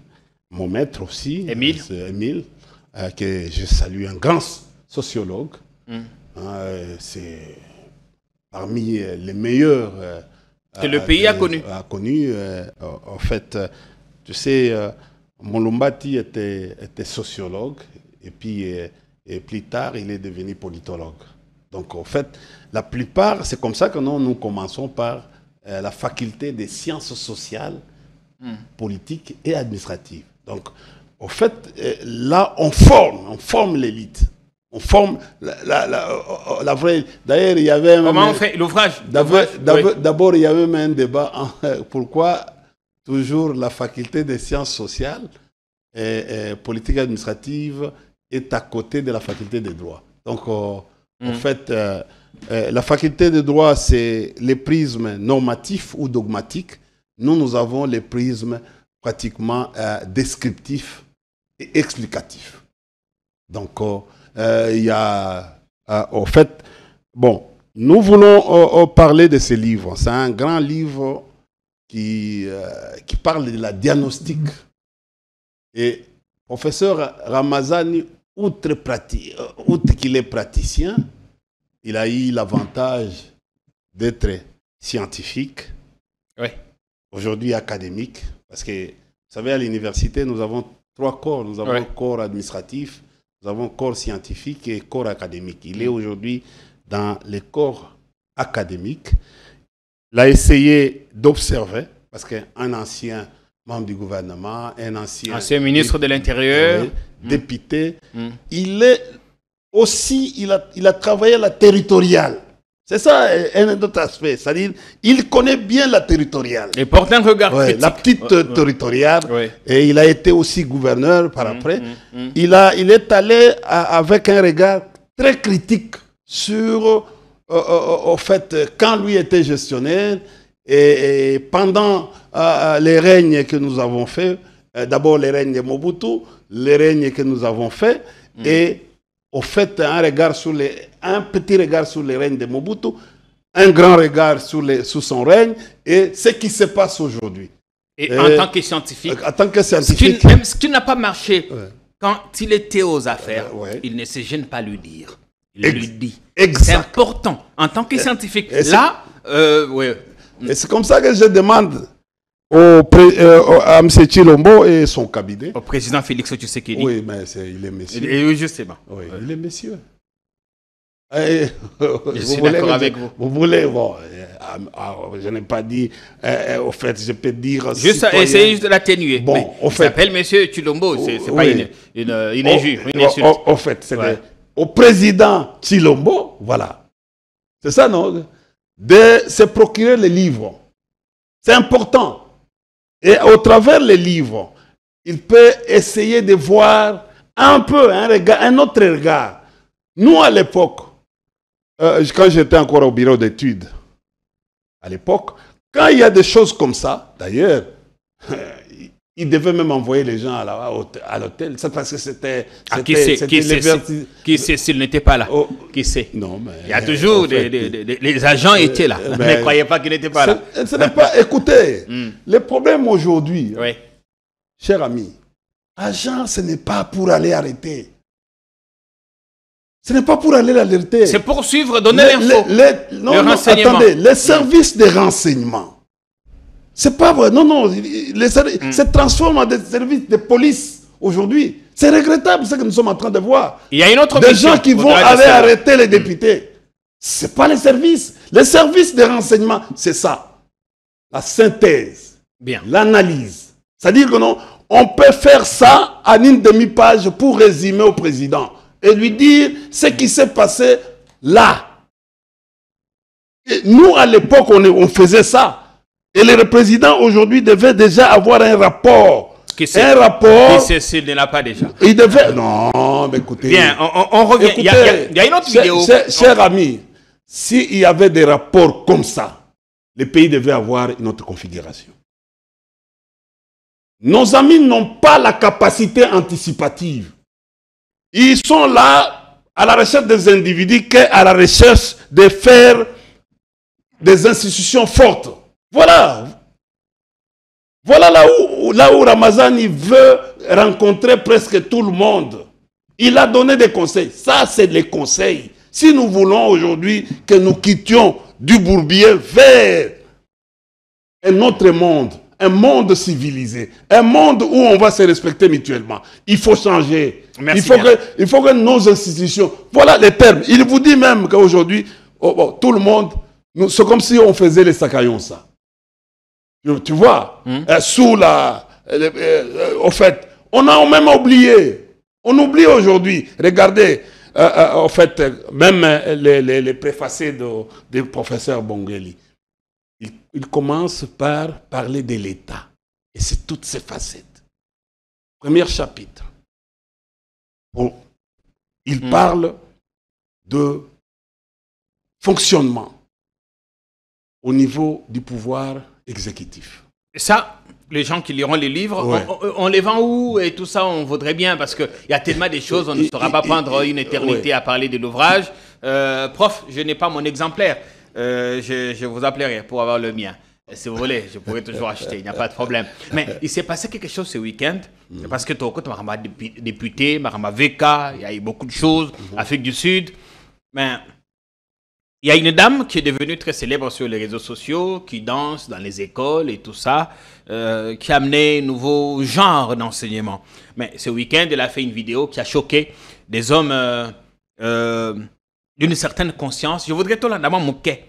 mon maître aussi, Émile, que je salue, un grand sociologue. C'est parmi les meilleurs que le pays a connu. En fait, tu sais, Mulumbati était sociologue et puis et plus tard, il est devenu politologue. Donc, en fait, la plupart, c'est comme ça que nous commençons par la faculté des sciences sociales, politiques et administratives. Donc, en fait, là, on forme l'élite. On forme la vraie... D'ailleurs, il y avait... Comment on fait l'ouvrage? D'abord, il y avait même un débat. Pourquoi toujours la faculté des sciences sociales et politiques et administratives est à côté de la faculté de droit. Donc, en fait, la faculté de droit, c'est les prismes normatifs ou dogmatiques. Nous avons les prismes pratiquement descriptifs et explicatifs. Donc, il y a, en fait, bon, nous voulons parler de ce livre. C'est un grand livre qui parle de la diagnostic. Et professeur Ramazani, outre qu'il est praticien, il a eu l'avantage d'être scientifique, aujourd'hui académique, parce que, vous savez, à l'université, nous avons 3 corps. Nous avons corps administratif, nous avons corps scientifique et corps académique. Il est aujourd'hui dans les corps académiques. Il a essayé d'observer, parce qu'un ancien membre du gouvernement, un ancien ministre de l'Intérieur, député. Il est aussi, il a travaillé à la territoriale. C'est ça un autre aspect. C'est-à-dire, il connaît bien la territoriale. Et porte un regard critique. La petite territoriale. Et il a été aussi gouverneur par après. Il est allé avec un regard très critique sur, au fait, quand lui était gestionnaire, et pendant les règnes que nous avons faits, d'abord les règnes de Mobutu, les règnes que nous avons faits, et au fait un petit regard sur les règnes de Mobutu, un grand regard sur son règne, et ce qui se passe aujourd'hui. Et en tant que scientifique, ce qui n'a pas marché quand il était aux affaires, il ne se gêne pas à lui dire. Il lui dit. C'est important. En tant que scientifique, là, et c'est comme ça que je demande à M. Tshilombo et son cabinet. Au président Félix Tshisekedi. Oui, mais il est monsieur. Et justement. Oui, il est monsieur. Je suis d'accord avec vous. Vous voulez, bon, je n'ai pas dit, au fait, je peux dire... Juste essayer de l'atténuer. Bon, il s'appelle monsieur Tshilombo, c'est pas une injure, une insulte. Au fait, c'est au président Tshilombo, voilà. C'est ça, non? De se procurer les livres. C'est important. Et au travers les livres, il peut essayer de voir un peu un autre regard. Nous, à l'époque, quand j'étais encore au bureau d'études, à l'époque, quand il y a des choses comme ça, d'ailleurs, Il devait même envoyer les gens à l'hôtel. C'est parce que c'était... Qui sait s'il n'était pas là? Qui sait? Non, mais... Il y a toujours les agents étaient là. Mais ne croyez pas qu'ils n'étaient pas là. Ce n'est pas... Écoutez, le problème aujourd'hui, cher ami, agent, ce n'est pas pour aller arrêter. Ce n'est pas pour aller l'arrêter. C'est pour suivre, donner l'info. Non, attendez, les services de renseignement. C'est pas vrai. Non, se transforme en des services de police aujourd'hui. C'est regrettable ce que nous sommes en train de voir. Il y a une autre des gens qui vont aller arrêter les députés. C'est pas les services. Les services de renseignement, c'est ça. La synthèse. Bien. L'analyse. C'est-à-dire que non, on peut faire ça en une demi-page pour résumer au président et lui dire ce qui s'est passé là. Et nous, à l'époque, on faisait ça. Et le président aujourd'hui devait déjà avoir un rapport. Un rapport. S'il ne l'a pas déjà. Il devait. Non, mais écoutez. Bien, on revient. Écoutez, il y a une autre vidéo. Cher ami, s'il y avait des rapports comme ça, le pays devait avoir une autre configuration. Nos amis n'ont pas la capacité anticipative. Ils sont là à la recherche des individus qu'à la recherche de faire des institutions fortes. Voilà. Voilà là où Ramazani veut rencontrer presque tout le monde. Il a donné des conseils. Ça, c'est les conseils. Si nous voulons aujourd'hui que nous quittions du bourbier vers un autre monde, un monde civilisé, un monde où on va se respecter mutuellement, il faut changer. Il faut que nos institutions... Voilà les termes. Il vous dit même qu'aujourd'hui, tout le monde, c'est comme si on faisait les sacaillons, ça. Tu vois, sous la... au fait, on a même oublié. On oublie aujourd'hui. Regardez, au fait, même les préfacés du professeur Bongeli. Il commence par parler de l'État. Et c'est toutes ces facettes. Premier chapitre. Il parle de fonctionnement au niveau du pouvoir exécutif. Et ça, les gens qui liront les livres, on les vend où et tout ça, on voudrait bien parce qu'il y a tellement de choses, on ne saura pas prendre une éternité à parler de l'ouvrage. Prof, je n'ai pas mon exemplaire. Je vous appellerai pour avoir le mien. Si vous voulez, je pourrais toujours acheter, il n'y a pas de problème. Mais il s'est passé quelque chose ce week-end, parce que Toko, Marama député, Marama VK, il y a eu beaucoup de choses, Afrique du Sud. Mais il y a une dame qui est devenue très célèbre sur les réseaux sociaux, qui danse dans les écoles et tout ça, qui a amené un nouveau genre d'enseignement. Mais ce week-end, elle a fait une vidéo qui a choqué des hommes d'une certaine conscience. Je voudrais tout l'endamant mouké.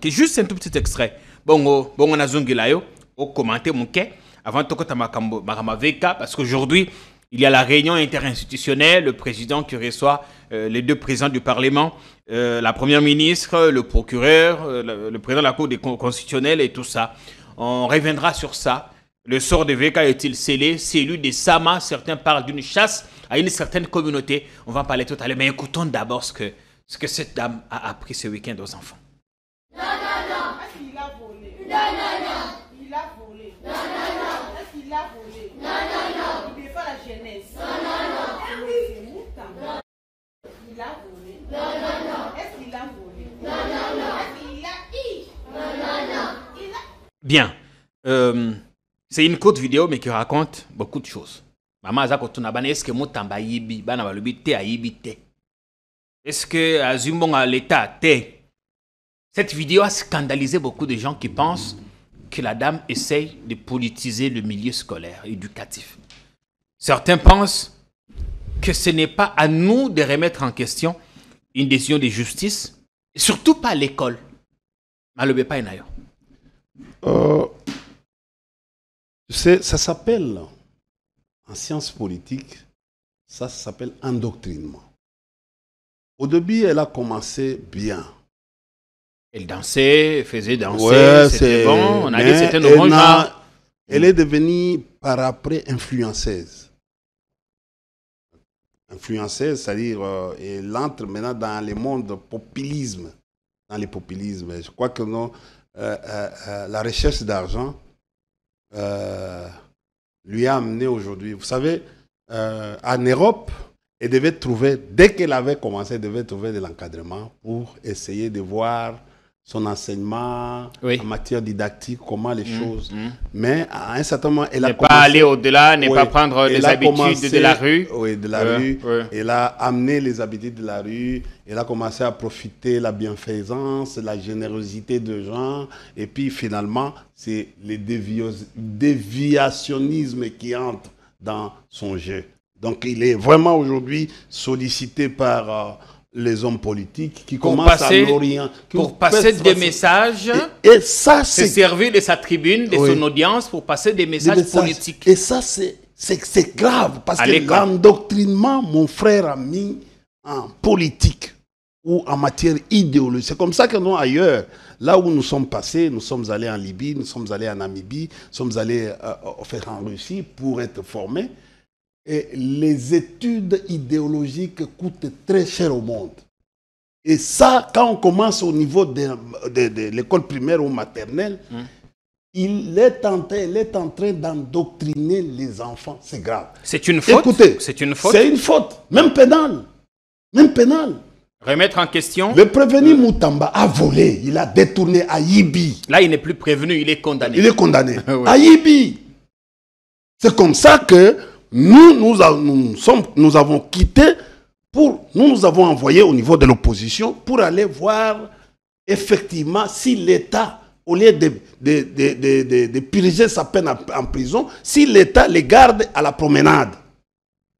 Juste un tout petit extrait. Bon, on a zungilayo, au commenter mouké, avant tout que Marama VK, parce qu'aujourd'hui, il y a la réunion interinstitutionnelle, le président qui reçoit les deux présidents du Parlement, la première ministre, le procureur, le président de la Cour constitutionnelle et tout ça. On reviendra sur ça. Le sort de VK est-il scellé? Celui de Sama, certains parlent d'une chasse à une certaine communauté. On va en parler tout à l'heure, mais écoutons d'abord ce que cette dame a appris ce week-end aux enfants. Non. Est-ce qu'il a volé? Non. Il a volé. Non. Est-ce qu'il a volé? Non. Il défend la jeunesse. Non. Il a volé. Non. Est-ce qu'il a volé? Non. Est-ce qu'il a Bien. C'est une courte vidéo, mais qui raconte beaucoup de choses. Maman Azako Tunabane, est-ce que Moutamba Yibi, Bana Balubite a Yibite? Est-ce que Azumbon a l'État te? Cette vidéo a scandalisé beaucoup de gens qui pensent que la dame essaye de politiser le milieu scolaire, éducatif. Certains pensent que ce n'est pas à nous de remettre en question une décision de justice, et surtout pas à l'école. Malobé pas d'ailleurs. Ça s'appelle, en sciences politiques, ça s'appelle endoctrinement. Au début, elle a commencé bien. Elle dansait, faisait danser, c'était bon. On a dit que c'était un bon genre. Elle est devenue par après influenceuse. Influenceuse, c'est-à-dire, elle entre maintenant dans le monde populisme. Dans le populisme. Je crois que non, la recherche d'argent lui a amené aujourd'hui. Vous savez, en Europe, elle devait trouver, dès qu'elle avait commencé, elle devait trouver de l'encadrement pour essayer de voir son enseignement en matière didactique, comment les choses. Mais à un certain moment, elle a commencé... Ne pas aller au-delà, ne pas prendre les habitudes de la rue. Oui, de la rue. Elle a amené les habitudes de la rue. Elle a commencé à profiter de la bienfaisance, la générosité de gens. Et puis finalement, c'est le déviationnisme qui entre dans son jeu. Donc il est vraiment aujourd'hui sollicité par... les hommes politiques qui commencent à l'orienter. Pour passer des messages, et ça, c'est servir de sa tribune, de son audience, pour passer des messages politiques. Et ça, c'est grave, parce que l'endoctrinement, mon frère a mis en politique ou en matière idéologique. C'est comme ça que nous, ailleurs, là où nous sommes passés, nous sommes allés en Libye, nous sommes allés en Namibie, nous sommes allés en Russie pour être formés. Et les études idéologiques coûtent très cher au monde. Et ça, quand on commence au niveau de l'école primaire ou maternelle, il est en train d'endoctriner les enfants. C'est grave. C'est une faute. Écoutez, c'est une faute. C'est une faute, même pénale. Même pénale. Remettre en question. Le prévenu Moutamba a volé, il a détourné à Yibi. Là, il n'est plus prévenu, il est condamné. Il est condamné. À Yibi. C'est comme ça que nous avons quitté, nous avons envoyé au niveau de l'opposition pour aller voir effectivement si l'État, au lieu de purger sa peine en prison, si l'État les garde à la promenade,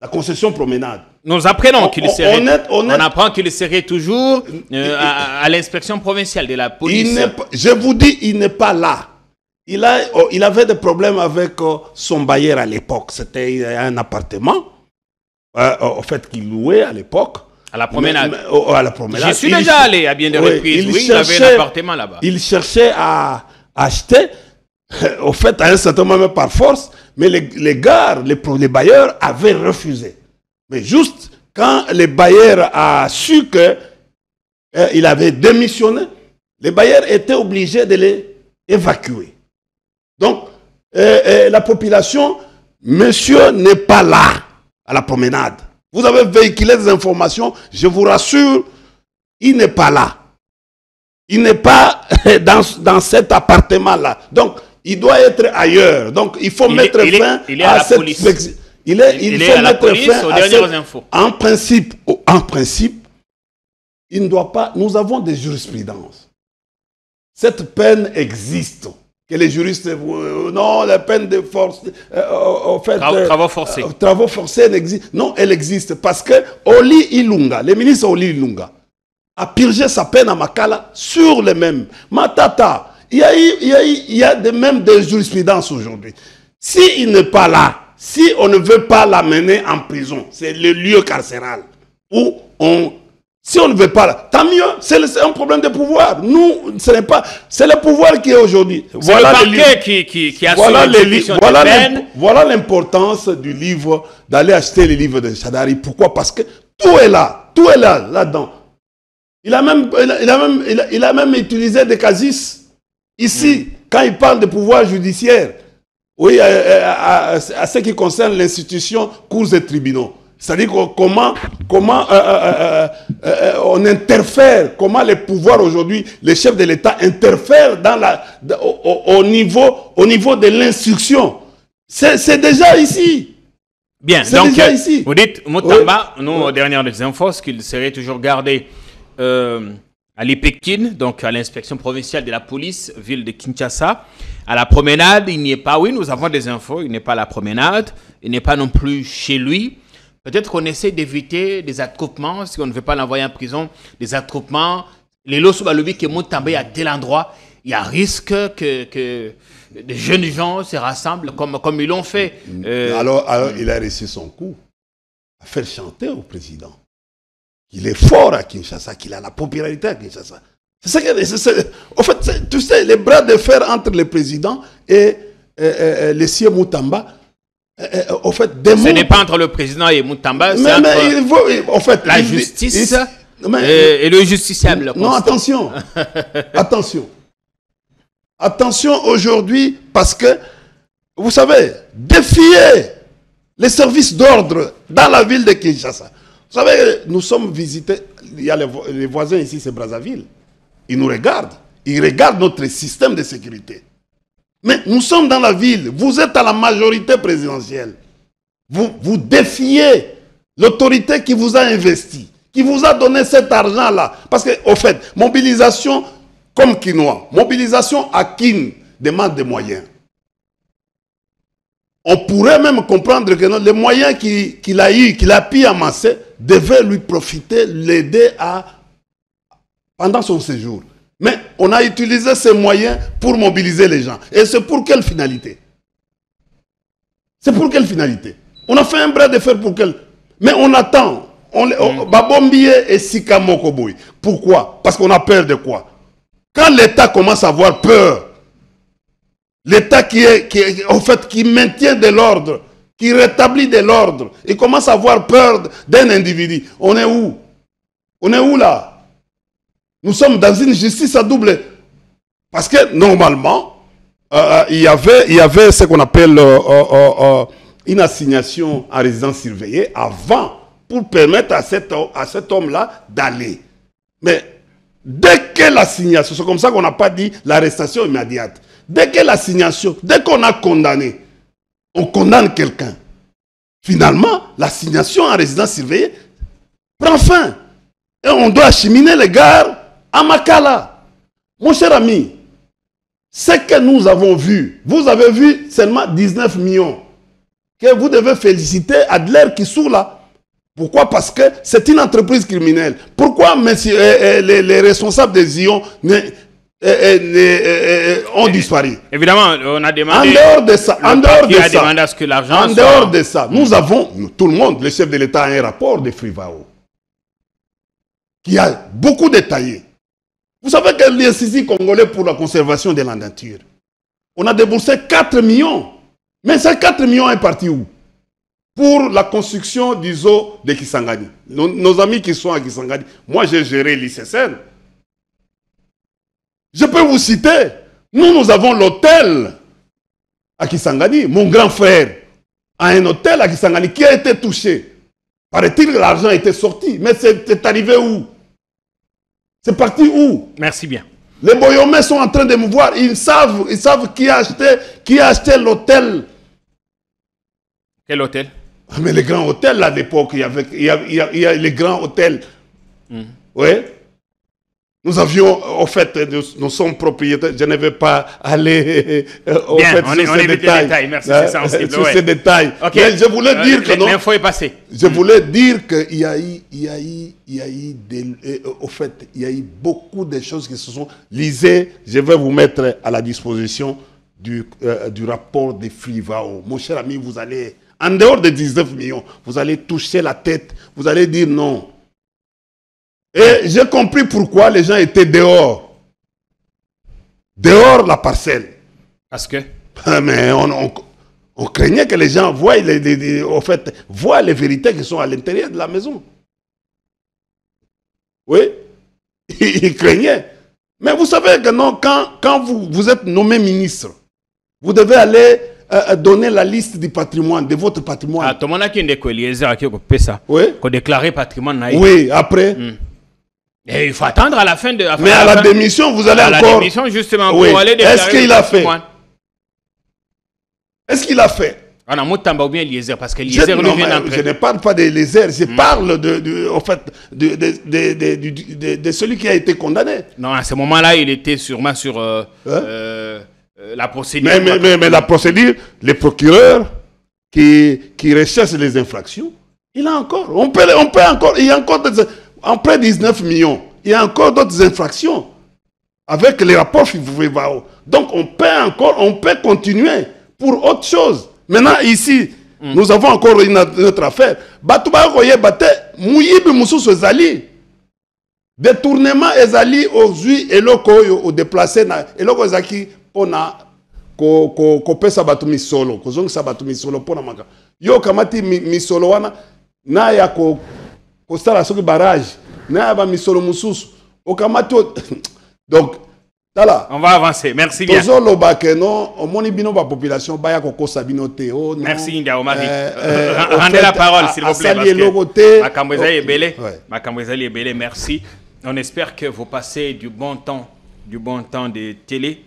la concession promenade. Nous apprenons qu'il serait, on apprend qu'il serait toujours à l'inspection provinciale de la police. Je vous dis, il n'est pas là. Il avait des problèmes avec son bailleur à l'époque. C'était un appartement, au fait, qu'il louait à l'époque. À la promenade. À la promenade. Je suis déjà allé à bien des reprises. Oui, il avait un appartement là-bas. Il cherchait à acheter, au fait, à un certain moment par force, mais les gars, les bailleurs avaient refusé. Mais juste quand les bailleurs a su qu'il avait démissionné, les bailleurs étaient obligés de les évacuer. Donc, la population, monsieur n'est pas là, à la promenade. Vous avez véhiculé des informations, je vous rassure, il n'est pas là. Il n'est pas dans cet appartement-là. Donc, il doit être ailleurs. Donc, il faut mettre fin à cette... Police. Il faut mettre fin à cette... En principe, il ne doit pas... Nous avons des jurisprudences. Cette peine existe. Que les juristes... non, la peine de force... travaux forcés. Travaux forcés n'existent. Non, elle existe. Parce que Oli Ilunga, le ministre Oli Ilunga, a purgé sa peine à Makala sur les mêmes. Matata, il y a même des jurisprudences aujourd'hui. S'il n'est pas là, si on ne veut pas l'amener en prison, c'est le lieu carcéral où on... Si on ne veut pas, là, tant mieux, c'est un problème de pouvoir. Nous, ce n'est pas... C'est le pouvoir qui est aujourd'hui. Voilà le parquet qui a voilà l'importance du livre, d'aller acheter les livres de Chadari. Pourquoi? Parce que tout est là-dedans. Il a même utilisé des casus ici, quand il parle de pouvoir judiciaire. Oui, à ce qui concerne l'institution, cours et tribunaux. C'est-à-dire comment on interfère, comment les pouvoirs aujourd'hui, les chefs de l'État interfèrent au niveau de l'instruction. C'est déjà ici. Bien, donc vous dites, Moutamba, nous, aux dernières infos, qu'il serait toujours gardé à l'Ipekine, donc à l'inspection provinciale de la police, ville de Kinshasa. À la promenade, il n'y est pas. Oui, nous avons des infos, il n'est pas à la promenade, il n'est pas non plus chez lui. Peut-être qu'on essaie d'éviter des attroupements, si on ne veut pas l'envoyer en prison, des attroupements. Les lots balobi qui montent à tel endroit, il y a risque que des jeunes gens se rassemblent comme ils l'ont fait. Alors, il a réussi son coup à faire chanter au président qu'il est fort à Kinshasa, qu'il a la popularité à Kinshasa. C'est ça que... En fait, tu sais, les bras de fer entre le président et le sieur Moutamba, en fait, ce n'est pas entre le président et Moutamba, c'est entre la justice et le justiciable. Non, attention. Attention. Attention aujourd'hui, parce que vous savez, défier les services d'ordre dans la ville de Kinshasa. Vous savez, nous sommes visités, il y a les voisins ici, c'est Brazzaville. Ils nous regardent. Ils regardent notre système de sécurité. Mais nous sommes dans la ville. Vous êtes à la majorité présidentielle. Vous défiez l'autorité qui vous a investi, qui vous a donné cet argent-là. Parce que, au fait, mobilisation comme Quinoa, mobilisation à Kin demande des moyens. On pourrait même comprendre que les moyens qu'il a eu, qu'il a pu amasser, devaient lui profiter, l'aider pendant son séjour. Mais on a utilisé ces moyens pour mobiliser les gens. Et c'est pour quelle finalité? C'est pour quelle finalité? On a fait un bras de fer pour quelle... Mais on attend. Babombié et Sikamokoboui. Pourquoi? Parce qu'on a peur de quoi? Quand l'État commence à avoir peur, l'État qui maintient de l'ordre, qui rétablit de l'ordre, il commence à avoir peur d'un individu. On est où? On est où là? Nous sommes dans une justice à double. Parce que normalement, il y avait ce qu'on appelle une assignation en résidence surveillée avant pour permettre à cet homme-là d'aller. Mais dès que l'assignation, c'est comme ça qu'on n'a pas dit l'arrestation immédiate. Dès que l'assignation, dès qu'on a condamné, on condamne quelqu'un. Finalement, l'assignation en résidence surveillée prend fin. Et on doit acheminer les gars à Makala. Mon cher ami, ce que nous avons vu, vous avez vu seulement 19 millions que vous devez féliciter Adler Kissoula. Pourquoi? Parce que c'est une entreprise criminelle. Pourquoi les responsables des Zion ont disparu? Évidemment, on a demandé... En dehors de ça, nous avons, tout le monde, le chef de l'État a un rapport de Frivao qui a beaucoup détaillé. Vous savez que l'Institut congolais pour la conservation de la nature, on a déboursé 4 millions. Mais ces 4 millions est parti où? Pour la construction du zoo de Kisangani. Nos amis qui sont à Kisangani, moi j'ai géré l'ICSN. Je peux vous citer, nous avons l'hôtel à Kisangani. Mon grand frère a un hôtel à Kisangani qui a été touché. Paraît-il que l'argent était sorti. Mais c'est arrivé où? C'est parti où? Merci bien. Les Boyomais sont en train de me voir. Ils savent qui a acheté l'hôtel. Quel hôtel? Mais les grands hôtels, là, à l'époque, il y a les grands hôtels. Oui. Nous avions, au fait, nous sommes propriétaires. Je ne vais pas aller sur ces détails. Merci, c'est sensible. Sur ces détails. Okay. Mais je voulais dire que non. L'info est passée. Je voulais dire qu'il y a eu beaucoup de choses qui se sont lisées. Je vais vous mettre à la disposition du rapport de Frivao. Mon cher ami, vous allez, en dehors de 19 millions, vous allez toucher la tête. Vous allez dire non. Et j'ai compris pourquoi les gens étaient dehors. Dehors la parcelle. Parce que? Mais on craignait que les gens voient les vérités qui sont à l'intérieur de la maison. Oui. Ils craignaient. Mais vous savez que non, quand vous êtes nommé ministre, vous devez aller donner la liste du patrimoine, de votre patrimoine. Ah, tout le monde a qui ça. Oui. Qu'on déclare patrimoine. Oui, après. Et il faut attendre à la fin de... Mais à la démission, vous allez encore... À la démission, justement, pour aller déclarer... Est-ce qu'il a fait? Est-ce qu'il a fait? On a Moutamba ou bien Eliezer, parce que Eliezer lui vient d'entrer. Je ne parle pas d'Eliezer, je parle de celui qui a été condamné. Non, à ce moment-là, il était sûrement sur la procédure. Mais la procédure, les procureurs qui recherchent les infractions, il a encore... On peut encore... Il y a encore... En près de 19 millions, il y a encore d'autres infractions avec les rapports FIVAO. Donc on peut continuer pour autre chose. Maintenant ici, nous avons encore une autre affaire. Détournement ezali aujourd'hui eloko au déplacé na eloko ezaki pona ko pesa batu misolo ko zongisa batu misolo pona maka. Yo kamati misolo wana na ya ko Kostala soki barrage, na ba misolo mususu, okamati donc On va avancer. Merci bien. Merci India Omari. Rendez la parole, s'il vous plaît. Merci. On espère que vous passez du bon temps de télé.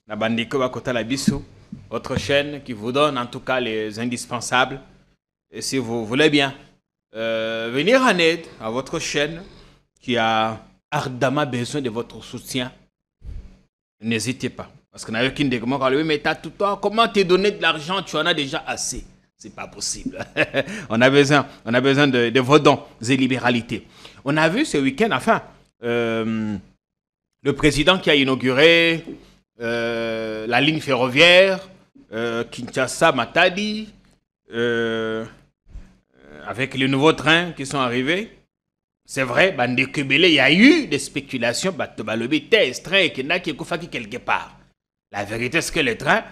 La Bandiko Bakota Labiso, votre chaîne qui vous donne en tout cas les indispensables. Et si vous voulez bien venir en aide à votre chaîne qui a ardemment besoin de votre soutien, n'hésitez pas. Parce qu'on n'a aucune dégoût. Oui, mais t'as tout le temps. Comment te donner de l'argent? Tu en as déjà assez. C'est pas possible. on a besoin de vos dons et libéralités. On a vu ce week-end, enfin, le président qui a inauguré la ligne ferroviaire Kinshasa-Matadi, avec les nouveaux trains qui sont arrivés. C'est vrai, il y a eu des spéculations, train quelque part. La vérité, c'est que le train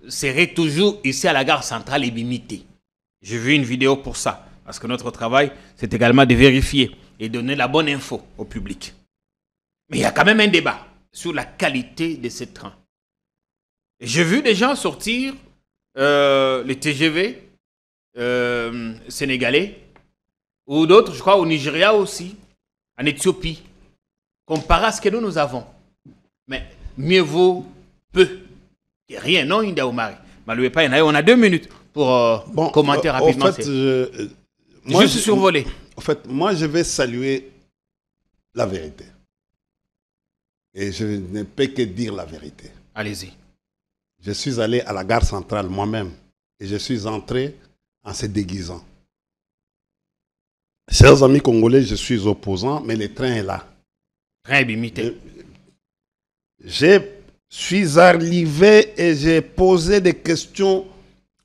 serait toujours ici à la gare centrale et limité. J'ai vu une vidéo pour ça, parce que notre travail, c'est également de vérifier et donner la bonne info au public. Mais il y a quand même un débat sur la qualité de ces trains. J'ai vu des gens sortir les TGV sénégalais, ou d'autres, je crois, au Nigeria aussi, en Éthiopie, comparé à ce que nous avons. Mais mieux vaut peu que rien, non, India Omari. On a 2 minutes pour commenter rapidement. En fait, moi, juste survolé. En fait, moi, je vais saluer la vérité. Et je ne peux que dire la vérité. Allez-y. Je suis allé à la gare centrale moi-même et je suis entré en se déguisant. Chers amis congolais, je suis opposant, mais le train est là. Train limité. Je suis arrivé et j'ai posé des questions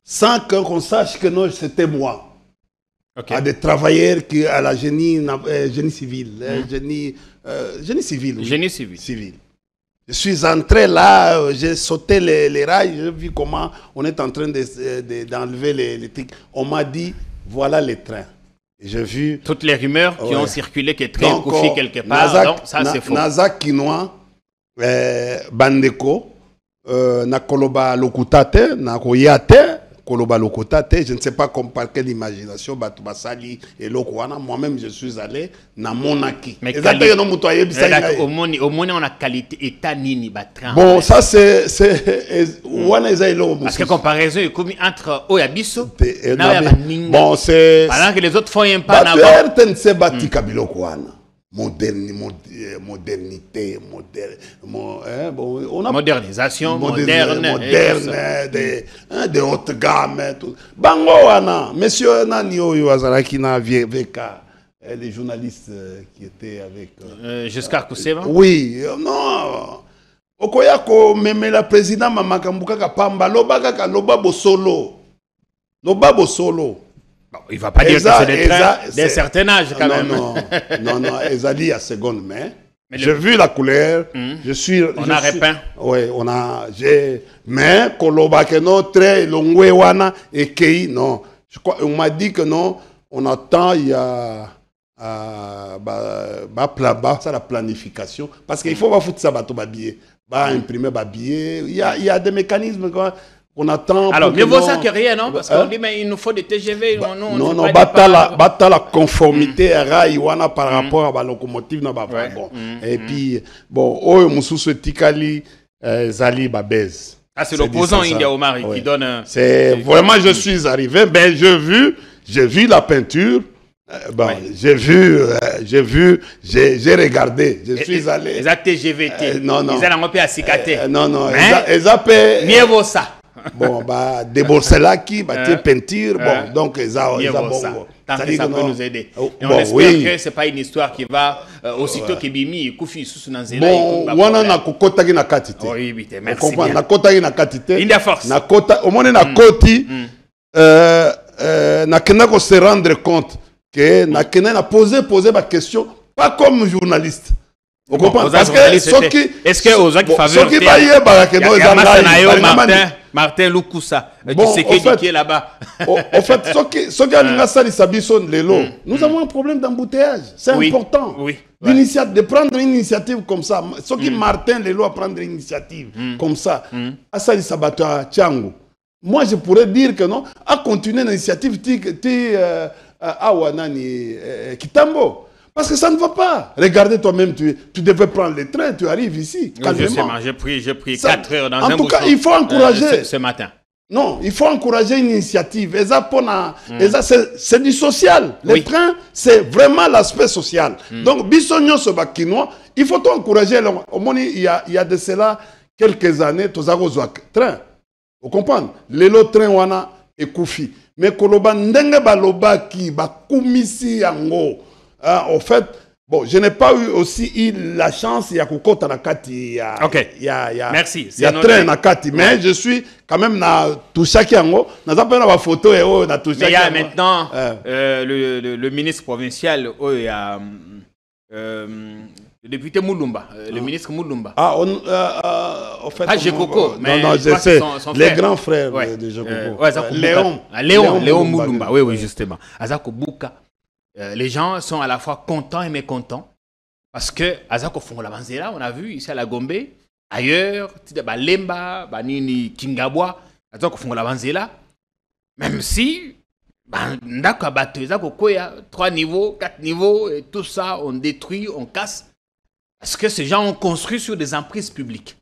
sans qu'on sache que non, c'était moi. Okay. À des travailleurs qui, à la génie civil. Génie civil. Oui. Génie civil. Je suis entré là, j'ai sauté les rails, j'ai vu comment on est en train d'enlever les trucs. On m'a dit, voilà les trains. J'ai vu toutes les rumeurs qui ont circulé que train couché quelque part. Donc, ça c'est faux. Nazak Kinoa, Bandeko, Nakoloba Lokutate, Nakoyate, Koloba Lokutate, je ne sais pas par quelle imagination, Batubasali et Lokwana, moi-même je suis allé dans Monaki. Mais au moins on a qualité état nini batran. Bon, ça c'est parce que comparaison est commis entre Oyabiso et bon, c'est pendant que les autres font un pas en avant. Modernité, modernisation, moderne, de haute gamme, tout. Bango wana, monsieur Nanio Yoazaraki na Veka, les journalistes qui étaient avec. Giscard Koussema. Oui, non. Okoyako meme la président Mamakambuka Kapamba, lobaka lobabo solo. Lobabo solo. Il ne va pas dire que c'est des trains d'un certain âge quand même. Non, Ezali à seconde main. J'ai vu la couleur. On a repeint. Oui, on a. Mais Koloba Keno, très longwe wana et Kei, non. Je crois, on m'a dit que non, on attend, il y a. Ça, la planification. Parce qu'il faut foutre ça, imprimer billet. Il y a des mécanismes. On attend. Alors, mieux vaut ça que rien, non? Parce qu'on dit, mais il nous faut des TGV. Non, bata la conformité Raïwana par rapport à la locomotive. Et puis, bon, Moussou Tikali, Zali Babez. Ah, c'est l'opposant India Omari qui donne. C'est vraiment, je suis arrivé, ben, j'ai vu la peinture. Bon, j'ai regardé, je suis allé. Les TGVT. Non. Ils ont un peu à cicater. Non. Mieux vaut ça. Bon, débourser là qui, peinture, bon, donc, ça peut nous aider. Et on espère que ce n'est pas une histoire qui va, aussitôt que Bimi et Koufi sous Nanzela. Bon, on a un kokotagi na katite. Oui, merci bien. Na kotagi na katite. India Force. Na kota, au moins na koti, na kena ko se rendre compte que na kena na poser ma question, pas comme journaliste. Vous comprenez? Parce que est-ce que aux autres faveurs Martin Loukoussa, tu sais qui est là-bas. En fait, nous avons un problème d'embouteillage. C'est important. Oui. de prendre une initiative comme ça. Ce qui Martin Lelo a prendre une initiative comme ça. Asali Sabato Tchango. Moi, je pourrais dire que non, à continuer l'initiative Kitambo. Parce que ça ne va pas. Regardez toi-même, tu devais prendre le train, tu arrives ici. J'ai pris 4 heures dans un En tout cas, il faut encourager. Ce matin. Non, il faut encourager une initiative. C'est du social. Le train, c'est vraiment l'aspect social. Donc, Bissonio Sobakinois, il faut encourager. Il y a de cela quelques années, tu as train. Vous comprenez? Le train wana et Koufi. Mais Koloba ndenge baloba ki ba kumisi yango. En fait, bon, je n'ai pas eu la chance il y a kokota na kati merci. Il y a train na kati mais je suis quand même na touchaki yango. Na za pena ba photo et na touchaki. Mais il y a maintenant le ministre provincial il y a le député Moulumba, le ministre Moulumba. En fait, Jekoko, mais non, je sais, les grands frères de Jekoko. Léon Moulumba, oui, justement. Azako Bouka, les gens sont à la fois contents et mécontents parce que Azako Fongola-Banzela, on a vu ici à la Gombe, ailleurs, Lemba, Banini, Kingabwa, Azako Fongola-Banzela, même si, Ndako Abato, Azako Koya, 3 niveaux, 4 niveaux, et tout ça, on détruit, on casse. Parce que ces gens ont construit sur des emprises publiques.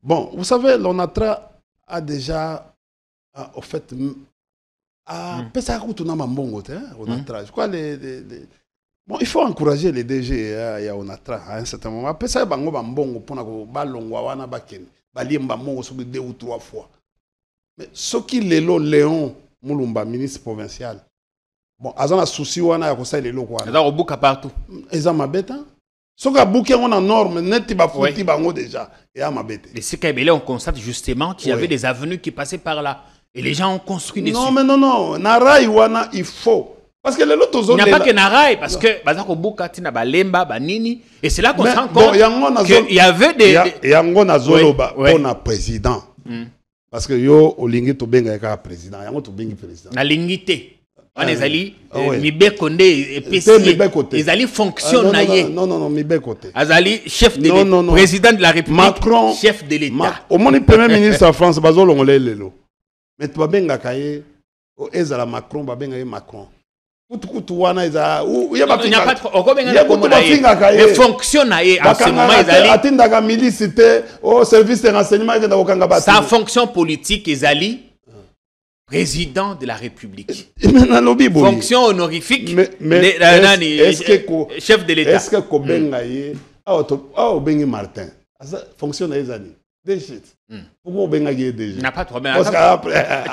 Bon, vous savez, l'ONATRA a déjà, au fait, je crois bon, il faut encourager les DG à ONATRA à un certain moment. Après ça, il y a 2 ou 3 fois. Mais ce qui est Léon Moulumba, ministre provincial, bon, ils ont un souci, ils ont un souci, ils ont partout. Ils ont un bête. Ce qui a bouqué en norme, net ba fouti bango déjà et à ma bête. Les Sekabélé, on constate justement qu'il y avait des avenues qui passaient par là et les gens ont construit dessus. Non mais non, Naraï wana il faut parce que les autres zones. Il n'y a pas que Naraï parce que bazako buka tina balemba banini et c'est là qu'on se rend compte qu'il y avait des yango na zoloba on a président parce que yo olingi to benga ka président yango to bengi président. Na lingité. On est allés, Mibé Kondé et PC, ils allaient fonctionner. Non, Mibé Kondé. Ils allaient chef de l'État, président de la République, Macron, chef de l'État. Au moins, le premier ministre en France, Bazol, on l'a dit. Mais tu vas bien gagner, Ezala Macron, va bien gagner Macron. Il n'y a pas de mais fonctionne en ce moment, ils allaient. Milice, au service de renseignement, sa fonction politique, ils allaient. Président de la République. Fonction honorifique. Chef de l'État. Est-ce que Kobengaye, Martin, fonction des années. Pourquoi Bengaye déjà? N'a pas de problème.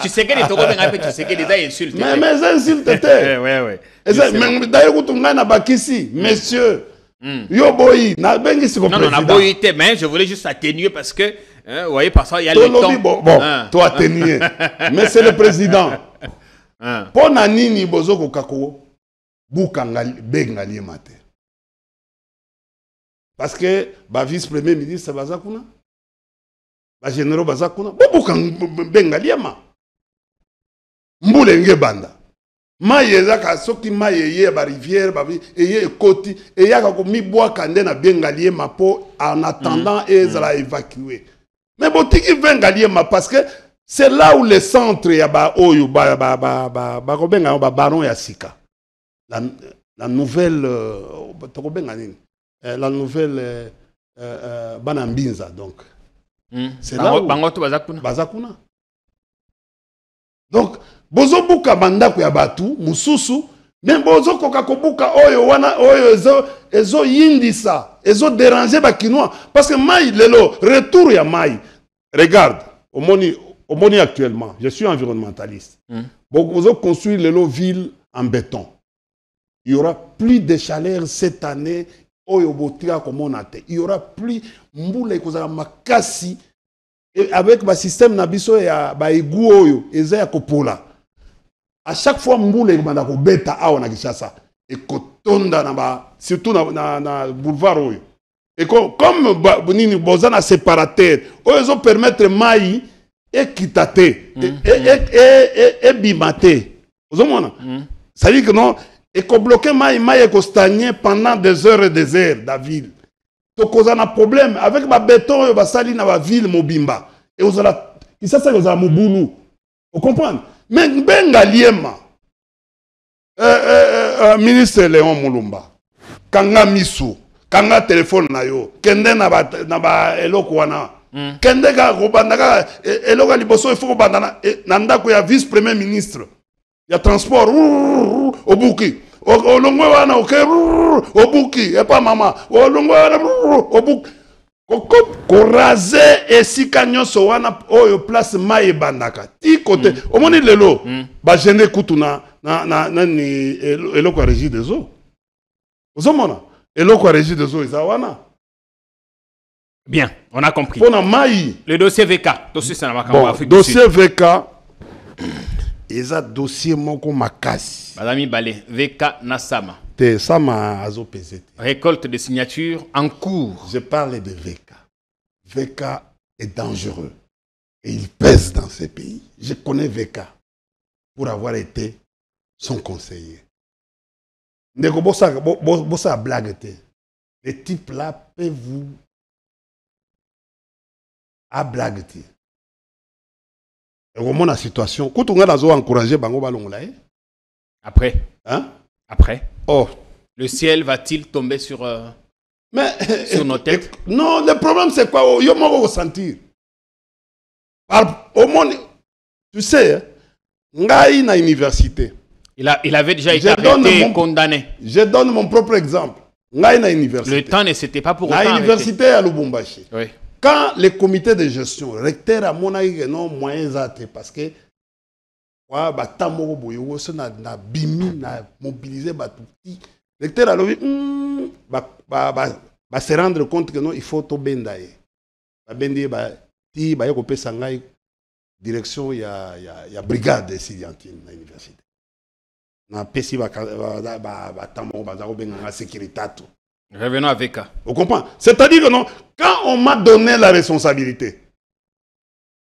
Tu sais que les Togo tu sais que les insultes. Mais insultes. Oui. D'ailleurs, tu as bakisi, messieurs. Yo boy, na bengi si non, na boy, mais je voulais juste atténuer parce que vous voyez, parfois il y a le temps. Bon, toi atténuer. Mais c'est le président. Pour Nanini Bozoko Kako, Boukangali, Bengali Mate. Parce que le vice-premier ministre, c'est Bazakuna. Le général Bazakuna. Boukan Bengali Ma. Mboulenge Banda. Maye zaka soki maye ye ba rivière ba ye koti et ya ka ko mi bois kande na bengali ma po en attendant ezala évacuer. Mais botiki bengali ma parce que c'est là où le centre ya ba oyo ba ko benga ba baron ya sika. La nouvelle to ko benga nini? La nouvelle Banambinza donc. C'est là où Bangoto Bazakuna. Donc bozo buka bandako ya batu mususu même bozo koka kobuka oyo wana oyo ezo yindisa ezo déranger ba kinois parce que mai lelo retour ya mai regarde au moni actuellement je suis environnementaliste bozo construire lelo ville en béton il y aura plus de chaleur cette année oyo botika comme on a été il y aura plus mbula kozala makasi avec le système nabiso ya ba egu oyo eza ya kopola. À chaque fois, Mboule est ko beta a na Kishasa et kotonda surtout na boulevard oyo. Et comme bonini bozana séparateur, ils ont permettre mai et kitate et bimate. Vous comprenez? Ça dit que non, Et qu'on bloquait maï et qu'on stagnait pendant des heures et des heures, la ville. Donc, on a un problème. Avec ma béton, on va salir dans la ville, Mobimba. Et on a. Ça, c'est un Moboulou. Vous comprenez? Mais, Benga Liema, ministre Léon Moulumba, Kanga Missou, Kanga téléphone na yo, Kende na ba eloko wana. Kende ka robandaka eloko liboso il faut robandana nanda ko ya vice premier ministre. Ya transport obuki. Olongwe wana ok obuki et pas maman. Olongwe wana obuki. Ko raser esika nyonso wana oyo place mai bandaka. Ti côté omoni lelo ba gêner kutuna na ni eloko régie des eaux. Ozomona eloko régie des eaux izawana. Bien, on a compris. Pour maï. Le dossier VK. Dossier dossier VK. Et un dossier moko makasi. Madame Balé, VK Nassama. Sama azo pesé. Récolte de signatures en cours. Je parle de VK. VK est dangereux. Et il pèse dans ces pays. Je connais VK pour avoir été son conseiller. Ndeko bossa blague. Les types là peuvent vous à blague. Et au moins la situation, quand on a encouragé Bango Balonglae. Après. Hein? Après. Oh. Le ciel va-t-il tomber sur, sur nos têtes? Non, le problème c'est quoi? Il y a un ressentir. Au monde, tu sais, Ngaï na université. Il avait déjà été arrêté, condamné. Je donne mon propre exemple. Ngaï na université. Le temps ne s'était pas pour autant arrêté. Na université à Lubumbashi. Oui. Quand les comités de gestion, recteur à mon avis, non moyens parce que na bimi na mobiliser batuti. Recteur a se rendre compte que non il faut to bendaye. Ba bendi ba ti ba yoko pesa ngai direction ya brigade étudiantine na université. Na pesi ba tamo ba zako benga sécurité. Revenons avec ça. Vous comprenez? C'est-à-dire que non, quand on m'a donné la responsabilité,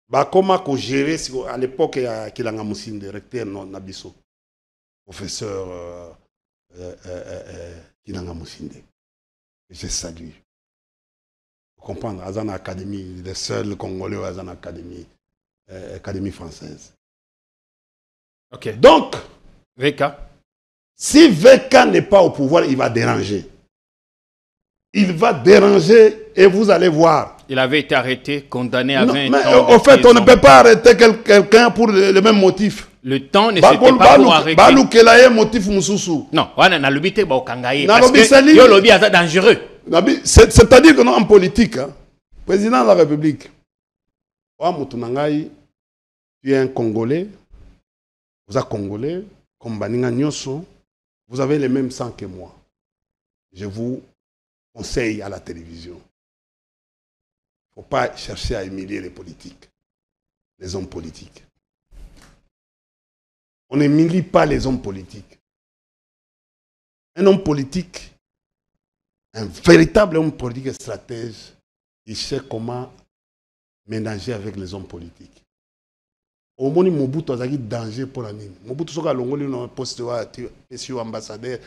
bah comment qu'on gérer à l'époque qu'il a un directeur Nabiso, professeur qu'il a un je salue. Vous comprenez? Azan Académie, les seuls Congolais Azan Académie, Académie française. Ok. Donc, VK. Si VK n'est pas au pouvoir, il va déranger. Il va déranger et vous allez voir. Il avait été arrêté, condamné à 20 ans. En fait, on ne peut pas arrêter quelqu'un pour le même motif. Le temps ne s'était pas pour arrêter. Non, on a l'obité au Kangaye. Parce que le lobby est dangereux. C'est-à-dire que nous, en politique, hein, président de la République, tu es un Congolais, vous êtes Congolais, comme Baninga Nyoso, vous avez le même sang que moi. Je vous conseille à la télévision. Il ne faut pas chercher à humilier les politiques, les hommes politiques. On n'humilie pas les hommes politiques. Un homme politique, un véritable homme politique stratège, il sait comment ménager avec les hommes politiques. Au moins, Mobutu a un danger pour la ligne. Mobutu a un poste de ambassadeur,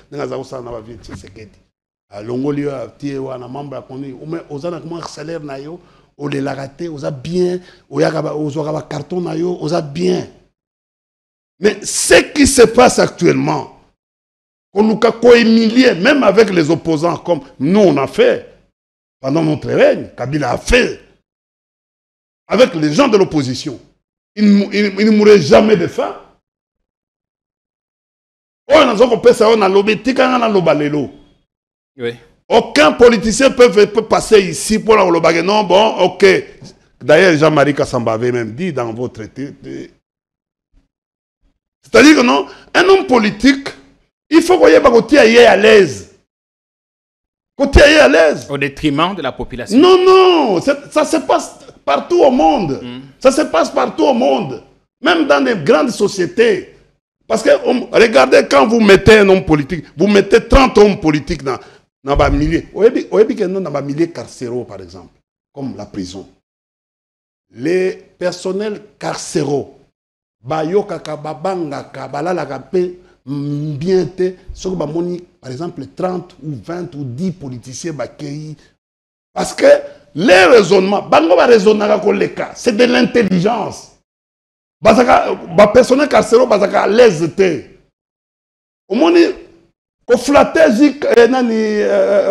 Longoli a été un membre connu. Aux ans comment salaire nayo, on les l'a raté, on a bien, on a carton nayo, on a bien. Mais ce qui se passe actuellement, on nous a co-humilié, même avec les opposants, comme nous on a fait pendant notre règne, Kabila a fait, avec les gens de l'opposition. Ils ne mourraient jamais de faim. On a lobby, oui. Aucun politicien peut passer ici pour la Olobage. Non, bon, ok. D'ailleurs, Jean-Marie Kassamba avait même dit dans votre traité. C'est-à-dire que non, un homme politique, il faut qu'on y ait à l'aise. Qu'on y ait à l'aise. Au détriment de la population. Non, non, ça se passe partout au monde. Ça se passe partout au monde. Même dans les grandes sociétés. Parce que, regardez, quand vous mettez un homme politique, vous mettez 30 hommes politiques dans les milliers. Dans les milliers carcéraux, par exemple, comme la prison. Les personnels carcéraux, bien te ce que bamoni par exemple 30 ou 20 ou 10 politiciens bakei parce que les raisonnements bango ba raisonnaka ko le cas c'est de l'intelligence basaka ba personnel carcéral basaka à l'aise te au moni ko flatejik nani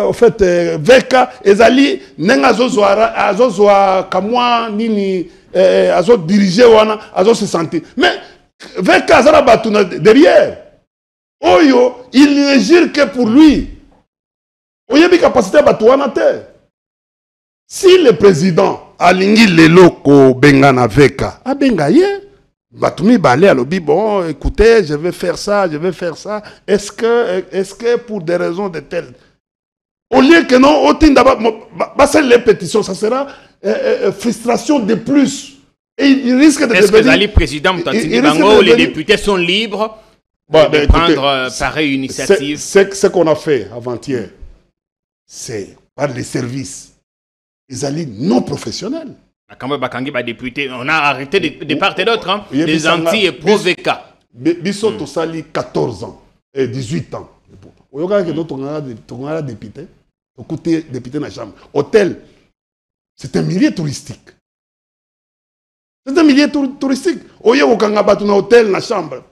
au fait veka ezali nenga azozwa kamwa nini azo diriger wana azo se sentir mais veka azala batuna derrière Oyo, il ne gire que pour lui. Oyo, il a capacité à battre. Si le président a lingi lelo ko bengana veka, a bengaye, batumi balé à l'obi, bon, écoutez, je vais faire ça, je vais faire ça. Est-ce que pour des raisons de telles, au lieu que non, au tin d'abord, c'est les pétitions, ça sera frustration de plus. Et il risque de est-ce que les présidents les députés sont libres? De prendre pareille initiative. Ce qu'on a fait avant-hier, c'est par les services. Ils allaient non professionnels. On a arrêté de part et d'autre, hein, des anti et pro-VK. Bissot au Sali, 14 ans et 18 ans. On a député, député dans la chambre. Hôtel, c'est un milieu touristique. C'est un milieu touristique. On a un hôtel dans la chambre.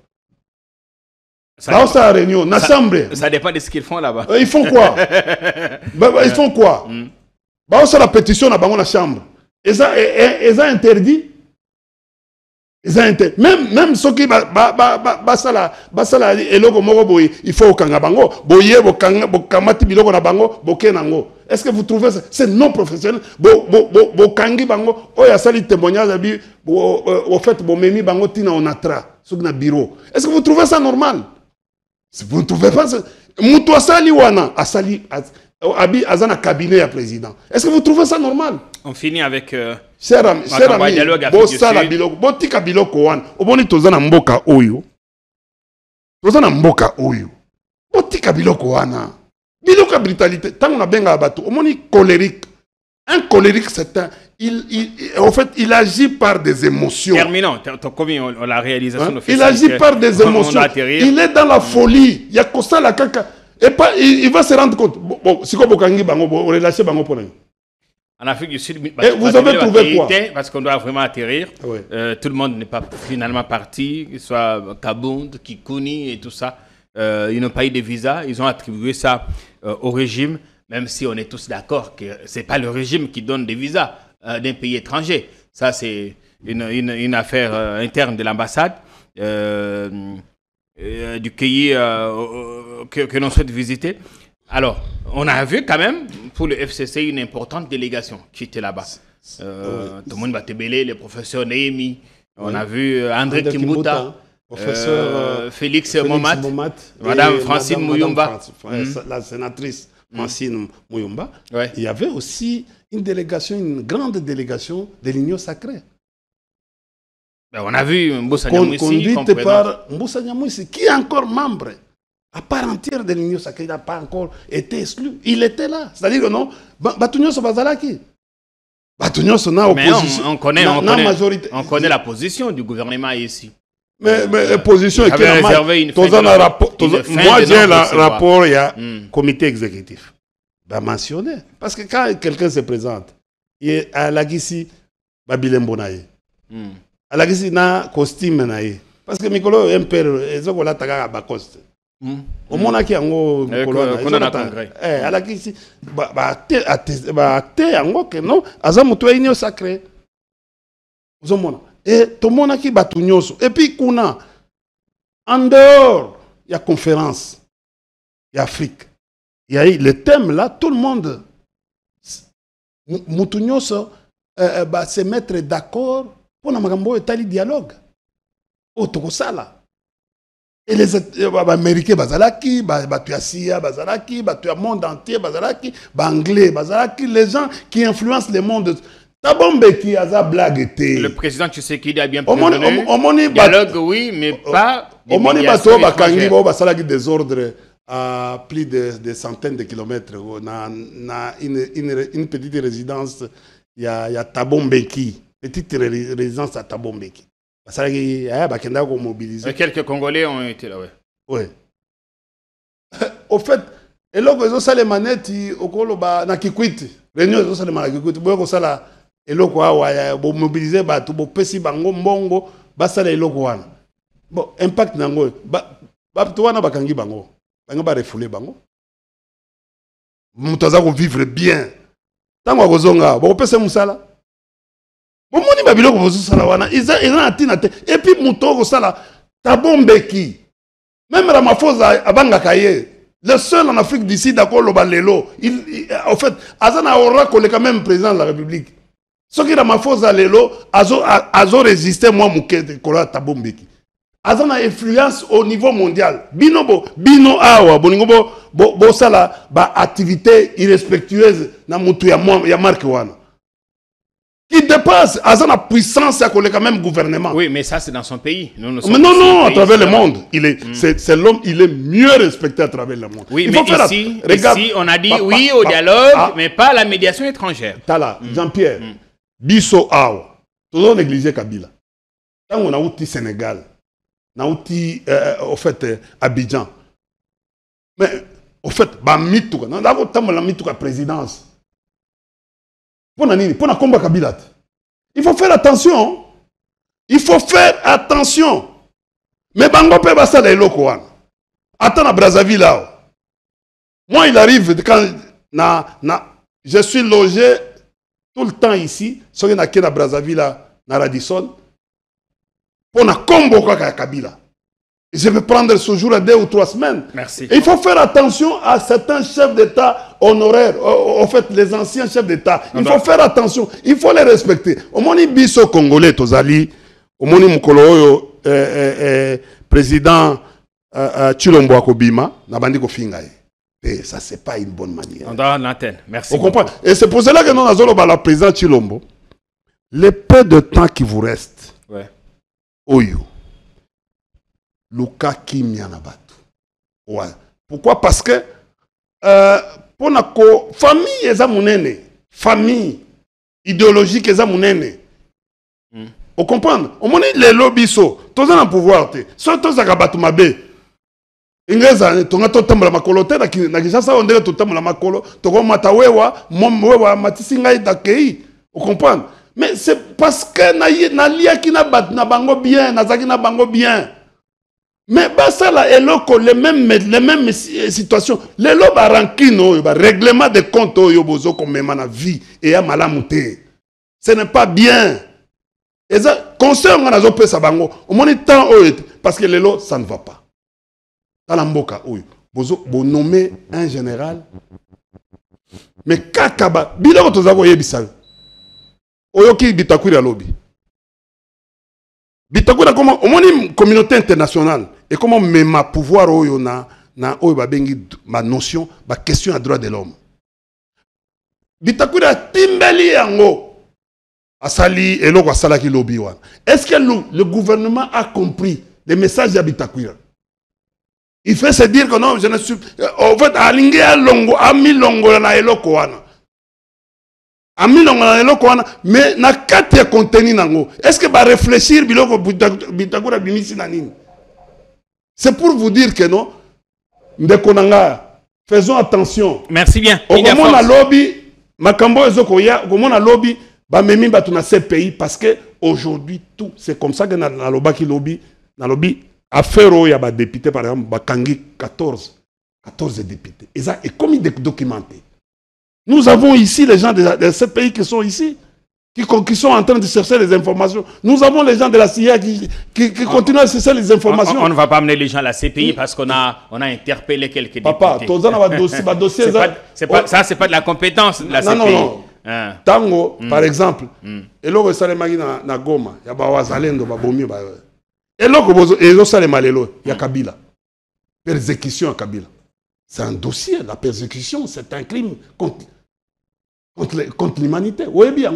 Ça réunion, ça dépend de ce qu'ils font là-bas. Ils font quoi? Ils font quoi? La pétition dans la chambre. Ils ont interdit. Même ceux qui il faut est-ce que vous trouvez ça? C'est non professionnel. Est-ce que vous trouvez ça normal? Si vous ne trouvez pas ça, Moutouassali Wana, Abi Azana cabinet à président. Est-ce que vous trouvez ça normal? On finit avec. Cher ami, Bossala Biloko, Botika Biloko Wan, Oboni Tozana Mboka Oyo. Tozana Mboka Oyo. Botika Biloko Wana. Biloko brutalité. Tant on a bien abattu, Oboni colérique. Un colérique, c'est un. En fait, il agit par des émotions. Terminons. La réalisation de il agit par des émotions. Il est dans la folie. Il y a comme ça la caca. Et pas, il va se rendre compte. Bon, si vous relâchez Bango pour rien. En Afrique du Sud, vous avez trouvé quoi? Parce qu'on doit vraiment atterrir. Ouais. Tout le monde n'est pas finalement parti, que ce soit Kabound, Kikouni et tout ça. Ils n'ont pas eu de visa. Ils ont attribué ça au régime, même si on est tous d'accord que ce n'est pas le régime qui donne des visas d'un pays étranger. Ça, c'est une affaire interne de l'ambassade du pays que l'on souhaite visiter. Alors, on a vu quand même, pour le FCC, une importante délégation qui était là-bas. Tout le monde va te bêler, le professeur Néhémi. On a vu André Kimbuta, professeur Félix Momat, Madame Francine Mouyumba. La sénatrice Francine Mouyumba. Ouais. Il y avait aussi une délégation, une grande délégation de l'Union sacrée. Ben, on a vu Mboussa Nyamwisi conduite par Mboussa Nyamwisi, qui est encore membre à part entière de l'Union sacrée, il n'a pas encore été exclu. Il était là. C'est-à-dire que non, Batounios Bazalaki. Batounios n'a opposition. On connaît la position du gouvernement ici. Mais la position est réservé une moi, j'ai le rapport, il y a comité exécutif. Bah, mentionné. Parce que quand quelqu'un se présente, il est à la Gissi, Babilem Bonaye. À la Gissi, na costume naïe. Parce que Mikolo est un peu, ils ont la taga à Bacoste. Au monde qui a un congrès. À la Gissi, que non, Azamuto est sacré. Et tout le monde qui bat. Et puis, en dehors, il y a conférence, il y a Afrique. Il y a le thème là, tout le monde. Moutounios se mettre d'accord pour le dialogue. Et les Américains, Bazalaki, Batuasia, Bazalaki, Batua monde entier, Bazalaki, Anglais, Bazalaki, les gens qui influencent le monde. Tabombeki a blague. Le président Tshisekedi a bien prévenu. Dialogue, oui, mais pas. Au monde, il des ordres à plus de centaines de kilomètres. On a une petite résidence. Il y a Tabombeki. Petite résidence à Tabombeki. Quelques Congolais ont été là, ouais. Oui. Au fait, et là, ils ont ça les manettes, au Koloba, na Kikwiti. Réunion, ils ont ça les manettes, Kikwiti. Ils ont ça là, et là, ils mobiliser, ils ont pesé, bango, mbongo, ça les loko wana. Bon, impact nango, tu wana bakangi bango, bango ba refoulé bango. Mutaza ko vivre bien. Tango kozonga, bon pese musala. Bon moni ba biloko bozo sala wana, ils ont atina te. Et puis muto ko sala tabombeki. Même Ramaphosa abanga kaye. Le seul en Afrique d'ici d'accord le balelo. En fait, Azana aura collé quand même président de la République. Ce qui Ramaphosa lelo, azo résisté moi mouké kola tabombeki. Azana influence au niveau mondial. Bino awa boningo bo sala ba activité irrespectueuse na mutu ya marque wana. Qui dépasse Azana puissance à coller quand même gouvernement. Oui, mais ça c'est dans son pays. Nous, mais non, à travers le monde. C'est l'homme, il est mieux respecté à travers le monde. Oui, mais ici, on a dit oui au dialogue, mais pas à la médiation étrangère. Tala, Jean-Pierre, Bisso Awa, tout le monde négligé Kabila. Quand on a outil Sénégal, on a outil, au fait, Abidjan. Mais, au fait, Bamitou, on a outil la Mitou à présidence. Pour la combat Kabila. Il faut faire attention. Il faut faire attention. Mais Bango peut passer les locaux. Attends à Brazzaville là. Moi, il arrive quand je suis logé tout le temps ici. Si on est à Brazzaville là, à Radisson, pour la combo Kabila. Je vais prendre ce jour à 2 ou 3 semaines. Merci. Et il faut faire attention à certains chefs d'État honoraires, en fait, les anciens chefs d'État. Il faut faire attention, il faut les respecter. Au moni biso congolais, tozali, au moni mukolo président Chilombo Akobima, nabandi ko fingaye. Et ça, c'est pas une bonne manière. On doit l'antenne. Merci. Vous comprenez? Et c'est pour cela que nous avons la président Chilombo. Le peu de temps qui vous reste, Oyo. Luka Kimia Nabatu. Ouais. Pourquoi? Parce que pour la famille eza munene, famille idéologique eza munene. Vous comprenez? On moni les lobbies so, tous en pouvoir te. Surtout za kabatu mabe. Ingeza tonga totambula makolo te na kishasa on dirait totambula makolo, toko matawewa, wewa matisinga idakei. Vous comprenez? Mais c'est parce que na liaki na bat na bango bien, na zaki na bango bien. Mais ça là les mêmes situations. Les lots barankino, règlement de comptes yo bozo comme même na vie et à malamouté. Ce n'est pas bien. Et ça conseil on a zopé sa bango. Au moins temps parce que les lots ça ne va pas. Dans la mboka bozo bo nommer un général. Mais kakaba biloko tozako yebisa. Oyoki bitakwira lobby. Bitakwira comme au moins une communauté internationale. Et comment ma pouvoir oyo na babengi ma notion, ma question à droit de l'homme. Bitakwira timbeli yango asali eloko asala ki lobby wana. Est-ce que le gouvernement a compris les messages de Bitakwira? Il fait se dire que non, je ne suis en fait alinge a longo ami longo na eloko wana. Ami longo na eloko wana mais na kati ya contenu nango. Est-ce que ba réfléchir biloko Bitakwira bimisi na nini? C'est pour vous dire que non, faisons attention. Merci bien. Comment on a lobby, Makambo Ezokoya, comment on a lobby, Bamemi Batuna ces pays, parce que aujourd'hui tout, c'est comme ça que dans le lobby, affaire où il y a des députés, par exemple, Bakangi 14 députés. Et ça est comme documenté. Nous avons ici les gens de ces pays qui sont ici. Qui sont en train de chercher les informations. Nous avons les gens de la CIA qui continuent à chercher les informations. On ne va pas amener les gens à la CPI parce qu'on a interpellé quelques députés. Papa, dossier, ça, c'est pas de la compétence de la CPI. Non. Tango, par exemple, et là, ça les na Goma, il y a Bawazalendo, Babomi, et là, il y a Kabila. Persécution à Kabila. C'est un dossier, la persécution, c'est un crime contre l'humanité. Oui, bien.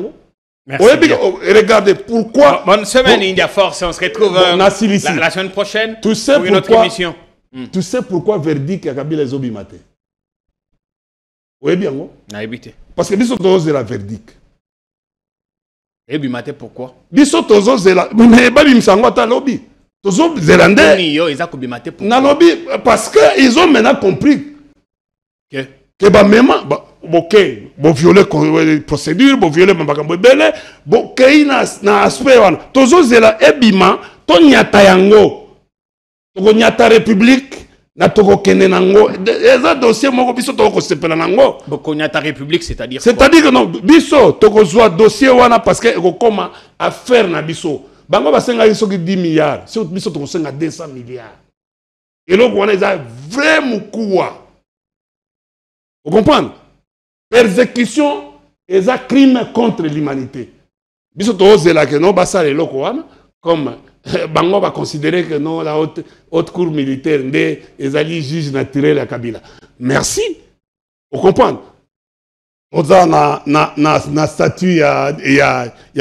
Merci. Regardez pourquoi. Bonne semaine, India Force. On se retrouve la semaine prochaine pour une autre émission. Tu sais pourquoi verdict a Kabila les obimate? Oui, bien. Parce que Bissot Tozo c'est la verdict. Et Bimate pourquoi? Bissot Tozo c'est la. Mais Babim Sangwata lobby. Toujours zélandais. Parce qu'ils ont maintenant compris que même ok, bon violer procédure, bon violer mambakambo belé, bon kei na aspect wana. Toujours zela ebima to nyata yango. To nyata république na toko kene nango. Eza dossier moko biso toko sepela nango. Bon nyata république c'est-à-dire que non biso toko zoa dossier wana parce que eko koma affaire na biso. Bango basenga biso ki 10 milliards, si biso toko senga 200 milliards. Et donc on est vrai moukoua. Vous comprenez? Persécution et un crime contre l'humanité. Biso to zela que non basa le loko wana comme bango va considérer que non la haute cour militaire ndé ezali juge naturel à Kabila. Merci. Vous comprenez? On a na statut ya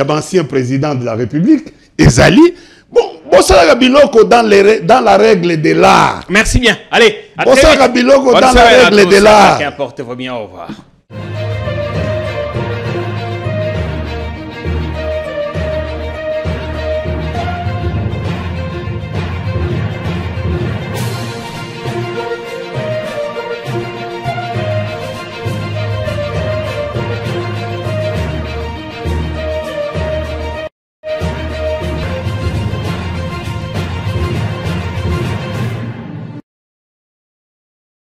ancien président de la République ezali bon ça la biloko dans la règle de l'art. Merci bien. Allez, bon ça la biloko dans la règle de l'art. Qu'importe, vos bien, au revoir.